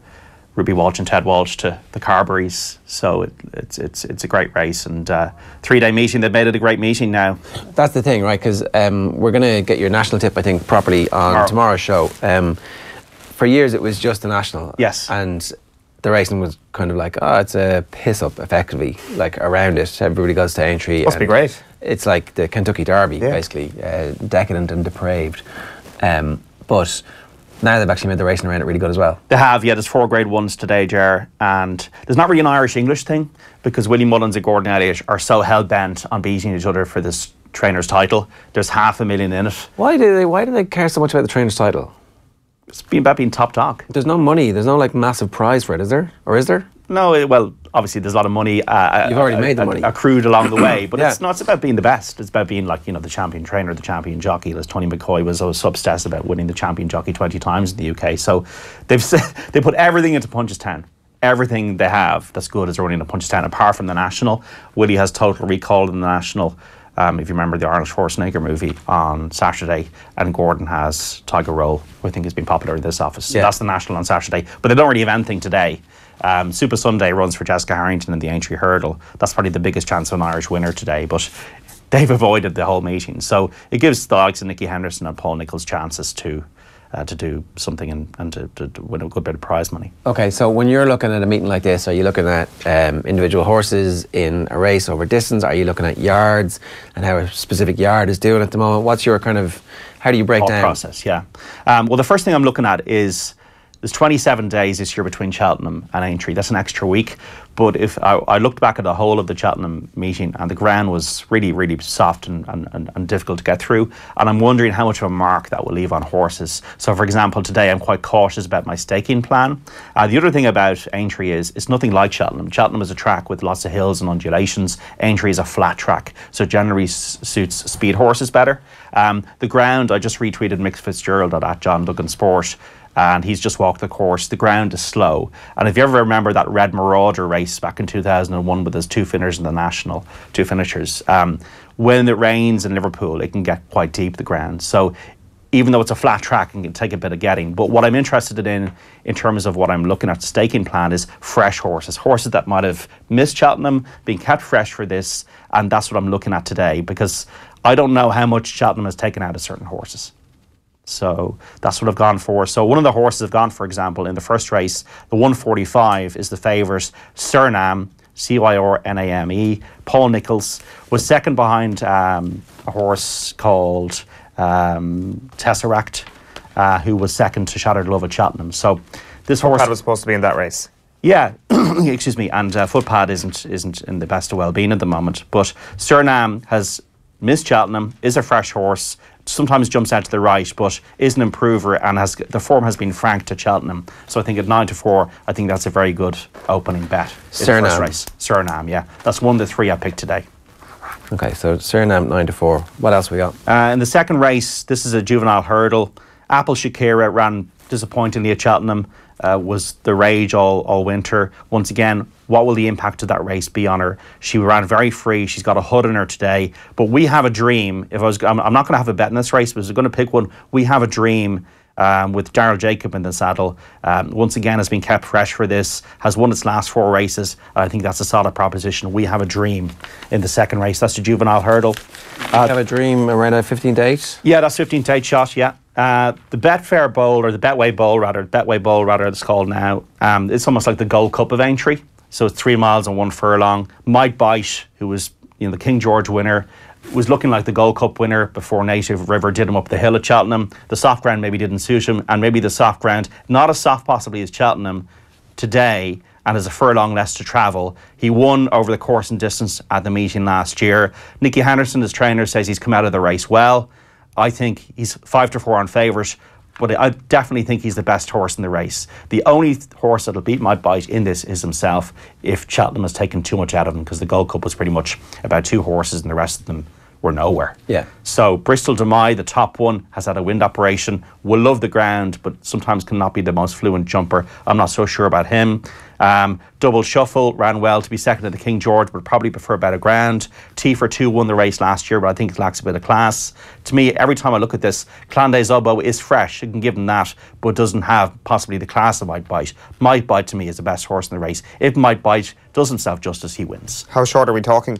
N: Ruby Walsh and Ted Walsh to the Carberries. So it's a great race, and 3-day meeting. They've made it a great meeting now.
A: That's the thing, right? Because we're going to get your national tip, I think, properly on tomorrow's show. For years, it was just the national.
N: Yes.
A: And the racing was kind of like, it's a piss up, effectively, like around it. Everybody goes to Aintree.
B: Must be great.
A: It's like the Kentucky Derby, basically, decadent and depraved. But now they've actually made the racing around it really good as well.
N: They have, yeah. There's 4 Grade 1s today, Ger, and there's not really an Irish-English thing, because Willie Mullins and Gordon Elliott are so hell-bent on beating each other for this trainer's title. There's $500,000 in it.
A: Why do they care so much about the trainer's title?
N: It's about being top dog.
A: There's no money. There's no like massive prize for it, is there? Or is there?
N: No, well, obviously there's a lot of money.
A: You've already made the money
N: accrued along the way, but it's about being the best. It's about being like, the champion trainer, the champion jockey. As Tony McCoy was so obsessed about winning the champion jockey 20 times in the UK. So they put everything into Punchestown. Everything they have that's good is running in Punchestown, apart from the national. Willie has Total Recall in the national. If you remember the Arnold Schwarzenegger movie on Saturday, and Gordon has Tiger Roll, who I think has been popular in this office. So that's the national on Saturday, but they don't really have anything today. Super Sunday runs for Jessica Harrington in the Aintree Hurdle. That's probably the biggest chance of an Irish winner today, but they've avoided the whole meeting. So it gives the likes of Nicky Henderson and Paul Nicholls chances to do something and to win a good bit of prize money.
A: Okay, so when you're looking at a meeting like this, are you looking at individual horses in a race over distance? Are you looking at yards and how a specific yard is doing at the moment? What's your how do you break down?
N: Process, yeah. Well, the first thing I'm looking at is there's 27 days this year between Cheltenham and Aintree. That's an extra week. But if I looked back at the whole of the Cheltenham meeting, and the ground was really, really soft and difficult to get through. And I'm wondering how much of a mark that will leave on horses. So, for example, today I'm quite cautious about my staking plan. The other thing about Aintree is it's nothing like Cheltenham. Cheltenham is a track with lots of hills and undulations. Aintree is a flat track, so it generally suits speed horses better. The ground, I just retweeted Mick Fitzgerald at John Duggan Sport, and he's just walked the course. The ground is slow. And if you ever remember that Red Marauder race back in 2001 with his 2 finishers in the national, 2 finishers, when it rains in Liverpool, it can get quite deep, the ground. So even though it's a flat track, it can take a bit of getting. But what I'm interested in terms of what I'm looking at staking plan, is fresh horses that might have missed Cheltenham, being kept fresh for this. And that's what I'm looking at today, because I don't know how much Cheltenham has taken out of certain horses. So that's what I've gone for. So one of the horses I've gone, for example, in the first race, the 145 is the favourite, Cyrname, Cyrname. Paul Nicholls was second behind a horse called Tesseract, who was second to Shattered Love at Cheltenham. So this horse
B: Footpad was supposed to be in that race.
N: Yeah, excuse me. And Footpad isn't in the best of well-being at the moment. But Cyrname has missed Cheltenham, is a fresh horse, sometimes jumps out to the right, but is an improver, and the form has been frank to Cheltenham. So I think at 9-4, I think that's a very good opening bet. Cyrname, yeah. That's one of the 3 I picked today.
A: Okay, so Cyrname 9-4. What else we got?
N: In the second race, this is a juvenile hurdle. Apple Shakira ran disappointingly at Cheltenham. was the rage all winter. Once again, what will the impact of that race be on her? She ran very free. She's got a hood in her today. But we have a dream. I'm not going to have a bet in this race, but I'm going to pick one. We have a dream with Daryl Jacob in the saddle. Once again, has been kept fresh for this. Has won its last 4 races. I think that's a solid proposition. We have a dream in the second race. That's the juvenile hurdle.
A: We have a dream around a 15 to 8?
N: Yeah, that's 15 to 8 shot, yeah. The Betfair Bowl, or the Betway Bowl rather, it's called now. It's almost like the Gold Cup of Aintree. So it's 3 miles and 1 furlong. Might Bite, who was the King George winner, was looking like the Gold Cup winner before Native River did him up the hill at Cheltenham. The soft ground maybe didn't suit him, and maybe the soft ground, not as soft possibly as Cheltenham today, and has a furlong less to travel. He won over the course and distance at the meeting last year. Nicky Henderson, his trainer, says he's come out of the race well. I think he's 5 to 4 on favourite, but I definitely think he's the best horse in the race. The only horse that'll beat Might Bite in this is himself if Cheltenham has taken too much out of him, because the Gold Cup was pretty much about 2 horses and the rest of them were nowhere.
A: Yeah.
N: So Bristol Demai, the top one, has had a wind operation. Will love the ground, but sometimes cannot be the most fluent jumper. I'm not so sure about him. Double Shuffle ran well to be second at the King George, but probably prefer better ground. T for 2 won the race last year, but I think it lacks a bit of class. To me, every time I look at this, Clande's Oboe is fresh. You can give him that, but doesn't have possibly the class of Might Bite. Might Bite to me is the best horse in the race. If Might Bite does himself justice, he wins.
B: How short are we talking?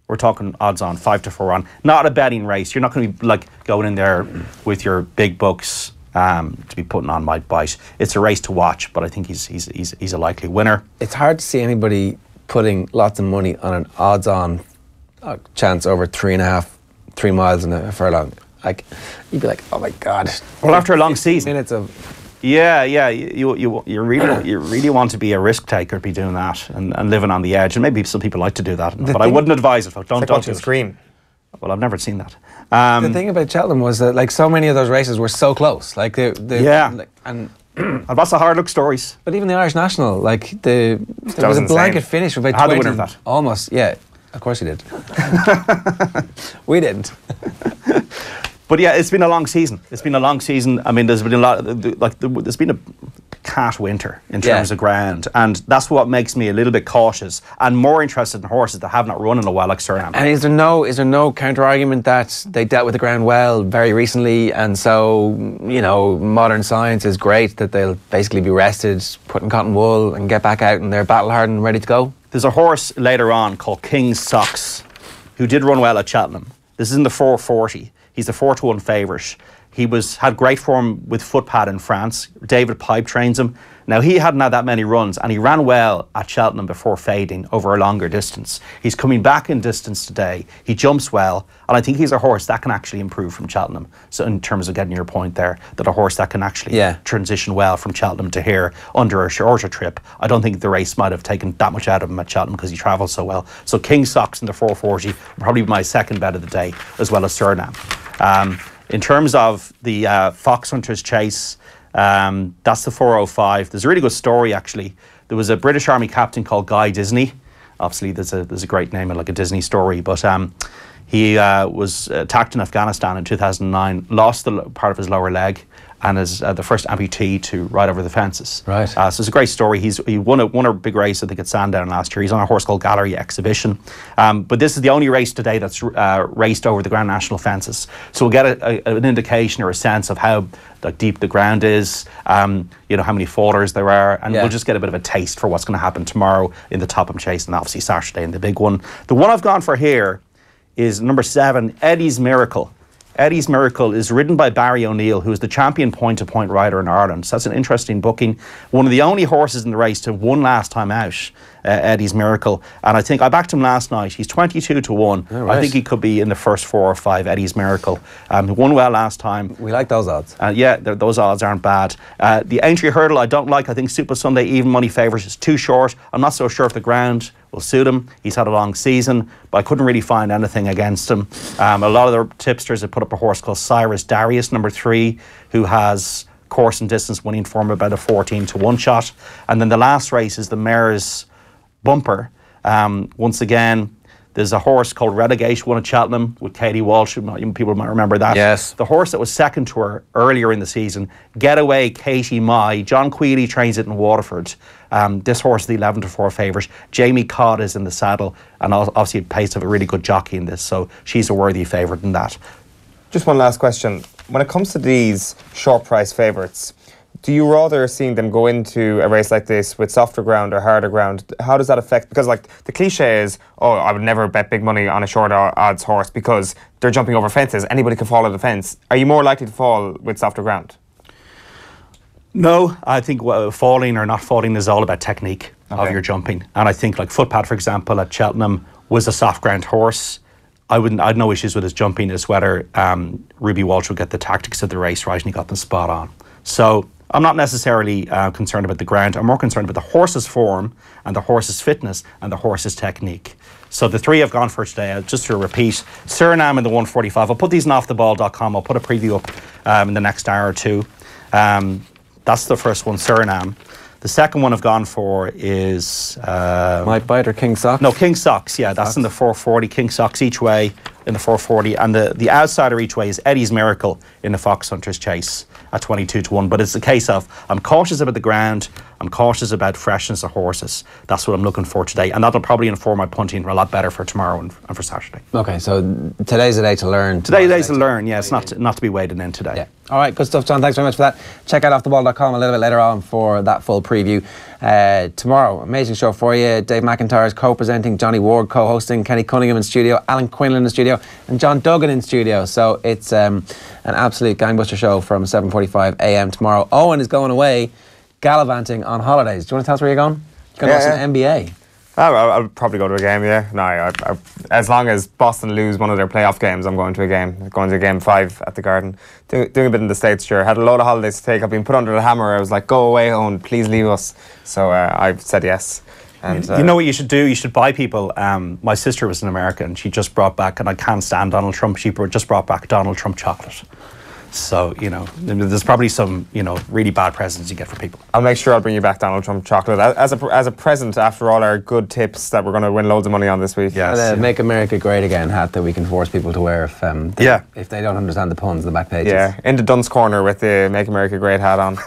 N: We're talking odds on 5 to 4 on. Not a betting race. You're not going to be like going in there with your big bucks to be putting on Might Bite. It's a race to watch, but I think he's a likely winner.
A: It's hard to see anybody putting lots of money on an odds on chance over 3 miles in a furlong. Like, you'd be like, oh my God.
N: Well, after a long season.
A: Minutes of...
N: Yeah, you really want to be a risk taker, be doing that and living on the edge. And maybe some people like to do that, but I wouldn't advise it. Don't do it.
B: Scream.
N: Well, I've never seen that.
A: The thing about Cheltenham was that, like, so many of those races were so close. Like,
N: and lots of hard luck stories.
A: But even the Irish National, like, there was a blanket finish with about 20.
N: How the winner of that?
A: Almost, yeah. Of course he did. We didn't.
N: But yeah, it's been a long season. I mean, there's been a lot, there's been a cat winter in terms of ground, and that's what makes me a little bit cautious and more interested in horses that have not run in a while, like Suriname.
A: And is there no counter argument that they dealt with the ground well very recently, and so modern science is great, that they'll basically be rested, put in cotton wool, and get back out and they're battle hardened and ready to go?
N: There's a horse later on called King's Socks, who did run well at Cheltenham. This is in the 440. He's a 4 to 1 favourite. He had great form with footpad in France. David Pipe trains him. Now, he hadn't had that many runs, and he ran well at Cheltenham before fading over a longer distance. He's coming back in distance today. He jumps well, and I think he's a horse that can actually improve from Cheltenham. So in terms of getting your point there, that a horse that can actually transition well from Cheltenham to here under a shorter trip. I don't think the race might have taken that much out of him at Cheltenham because he travels so well. So King Socks in the 440 will probably be my second bet of the day, as well as Suriname. In terms of the Fox Hunters Chase, that's the 405. There's a really good story, actually. There was a British Army captain called Guy Disney. Obviously, there's a great name, like a Disney story, but he was attacked in Afghanistan in 2009, lost the part of his lower leg, and is the first amputee to ride over the fences.
A: Right.
N: So it's a great story. He won a big race, I think, at Sandown last year. He's on a horse called Gallery Exhibition. But this is the only race today that's raced over the Grand National fences. So we'll get an indication or a sense of how deep the ground is, how many fallers there are, and we'll just get a bit of a taste for what's going to happen tomorrow in the Topham Chase, and obviously Saturday in the big one. The one I've gone for here is number 7, Eddie's Miracle. Eddie's Miracle is ridden by Barry O'Neill, who is the champion point-to-point rider in Ireland. So that's an interesting booking. One of the only horses in the race to have won last time out, Eddie's Miracle. And I think I backed him last night. He's 22 to 1. Oh, right. I think he could be in the first 4 or 5, Eddie's Miracle. He won well last time.
A: We like those odds.
N: Those odds aren't bad. The Aintree Hurdle I don't like. I think Super Sunday even money favours is too short. I'm not so sure if the ground will suit him. He's had a long season, but I couldn't really find anything against him. A lot of the tipsters have put up a horse called Cyrus Darius, number 3, who has course and distance winning form about a 14 to 1 shot. And then the last race is the Mayor's Bumper. Once again, There's a horse called Relegate, won at Cheltenham with Katie Walsh. People might remember that.
A: Yes.
N: The horse that was second to her earlier in the season, Getaway Katie Mai. John Queally trains it in Waterford. This horse is the 11-4 favourite. Jamie Codd is in the saddle, and obviously it pays to have a really good jockey in this, so she's a worthy favourite in that.
B: Just one last question. When it comes to these short price favourites, do you rather seeing them go into a race like this with softer ground or harder ground? How does that affect? Because like the cliche is, oh, I would never bet big money on a short odds horse because they're jumping over fences. Anybody can fall at the fence. Are you more likely to fall with softer ground?
N: No, I think falling or not falling is all about technique of your jumping. And I think like Footpad, for example, at Cheltenham was a soft ground horse. I'd no issues with his jumping. It's whether Ruby Walsh would get the tactics of the race right, and he got them spot on. So I'm not necessarily concerned about the ground. I'm more concerned about the horse's form and the horse's fitness and the horse's technique. So the three I've gone for today, just to repeat, Suriname in the 145. I'll put these on offtheball.com. I'll put a preview up in the next hour or two. That's the first one, Suriname. The second one I've gone for is...
A: Might Bite or King Socks?
N: No, King Socks, yeah. That's in the 440. King Socks each way in the 440. And the outsider each way is Eddie's Miracle in the Fox Hunters Chase at 22-1. But it's a case of I'm cautious about the ground. I'm cautious about freshness of horses. That's what I'm looking for today. And that'll probably inform my punting a lot better for tomorrow and for Saturday.
A: Okay, so today's the day to learn.
N: Today's the day to learn, yeah. It's not to be waded in today.
A: Yeah. All right, good stuff, John. Thanks very much for that. Check out offtheball.com a little bit later on for that full preview. Tomorrow, amazing show for you. Dave McIntyre is co-presenting, Johnny Ward co-hosting, Kenny Cunningham in studio, Alan Quinlan in studio, and John Duggan in studio. So it's an absolute gangbuster show from 7:45 a.m. tomorrow. Owen is going away, gallivanting on holidays. Do you want to tell us where you're going? Going to watch some NBA.
B: I'll probably go to a game, yeah. No, I, as long as Boston lose one of their playoff games, I'm going to a game. Going to game 5 at the Garden. Doing a bit in the States, sure. Had a load of holidays to take. I've been put under the hammer. I was like, go away, Owen, please leave us. So I've said yes. And
N: you know what you should do? You should buy people. My sister was in America and she just brought back, and I can't stand Donald Trump, she just brought back Donald Trump chocolate. So, you know, there's probably some, you know, really bad presents you get for people.
B: I'll make sure I'll bring you back Donald Trump chocolate as a present after all our good tips that we're going to win loads of money on this week.
A: Yes. And Make America Great Again hat that we can force people to wear if they don't understand the puns in the back pages.
B: Yeah, into Dunn's Corner with the Make America Great hat on.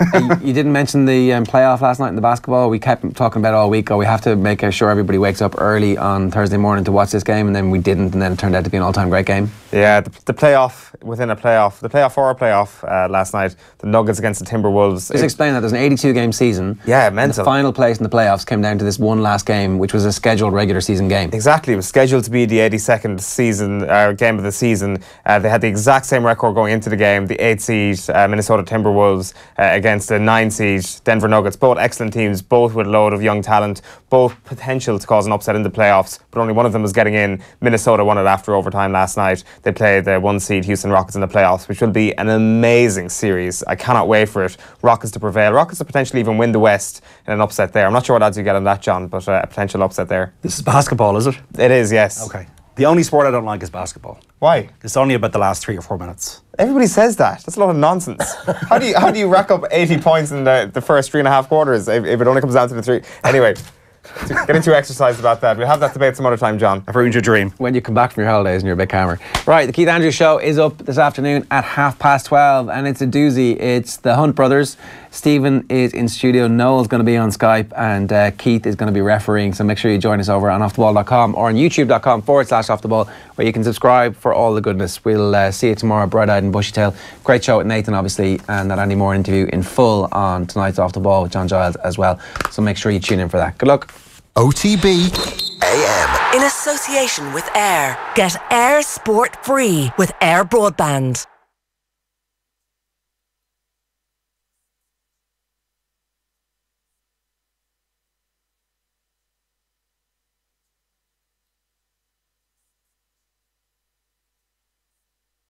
A: You didn't mention the playoff last night in the basketball. We kept talking about it all week. We have to make sure everybody wakes up early on Thursday morning to watch this game, and then we didn't, and then it turned out to be an all-time great game.
B: Yeah, the playoff within a playoff, the playoff for a playoff last night, the Nuggets against the Timberwolves.
A: Just explain that. There's an 82-game season.
B: Yeah, mental.
A: The final place in the playoffs came down to this one last game, which was a scheduled regular season game.
B: Exactly. It was scheduled to be the 82nd season game of the season. They had the exact same record going into the game. The 8 seed Minnesota Timberwolves against the 9 seed Denver Nuggets. Both excellent teams, both with a load of young talent, both potential to cause an upset in the playoffs, but only one of them was getting in. Minnesota won it after overtime last night. They played the 1 seed Houston Rockets in the playoffs, which will be an amazing series. I cannot wait for it. Rockets to prevail. Rockets to potentially even win the West in an upset there. I'm not sure what odds you get on that, John, but a potential upset there.
N: This is basketball, is it?
B: It is, yes.
N: Okay. The only sport I don't like is basketball.
B: Why?
N: It's only about the last 3 or 4 minutes.
B: Everybody says that. That's a lot of nonsense. How do you rack up 80 points in the first 3.5 quarters if it only comes down to the 3? Anyway, getting too exercised about that. We'll have that debate some other time, John.
N: I've ruined your dream.
A: When you come back from your holidays and you're a big hammer. Right, the Keith Andrews Show is up this afternoon at 12:30, and it's a doozy. It's the Hunt brothers. Stephen is in studio, Noel's going to be on Skype, and Keith is going to be refereeing, so make sure you join us over on offtheball.com or on youtube.com/offtheball, where you can subscribe for all the goodness. We'll see you tomorrow, bright-eyed and bushy-tailed. Great show with Nathan, obviously, and that Andy Moore interview in full on tonight's Off the Ball with John Giles as well, so make sure you tune in for that. Good luck.
D: OTB AM. In association with Air. Get Air Sport free with Air Broadband.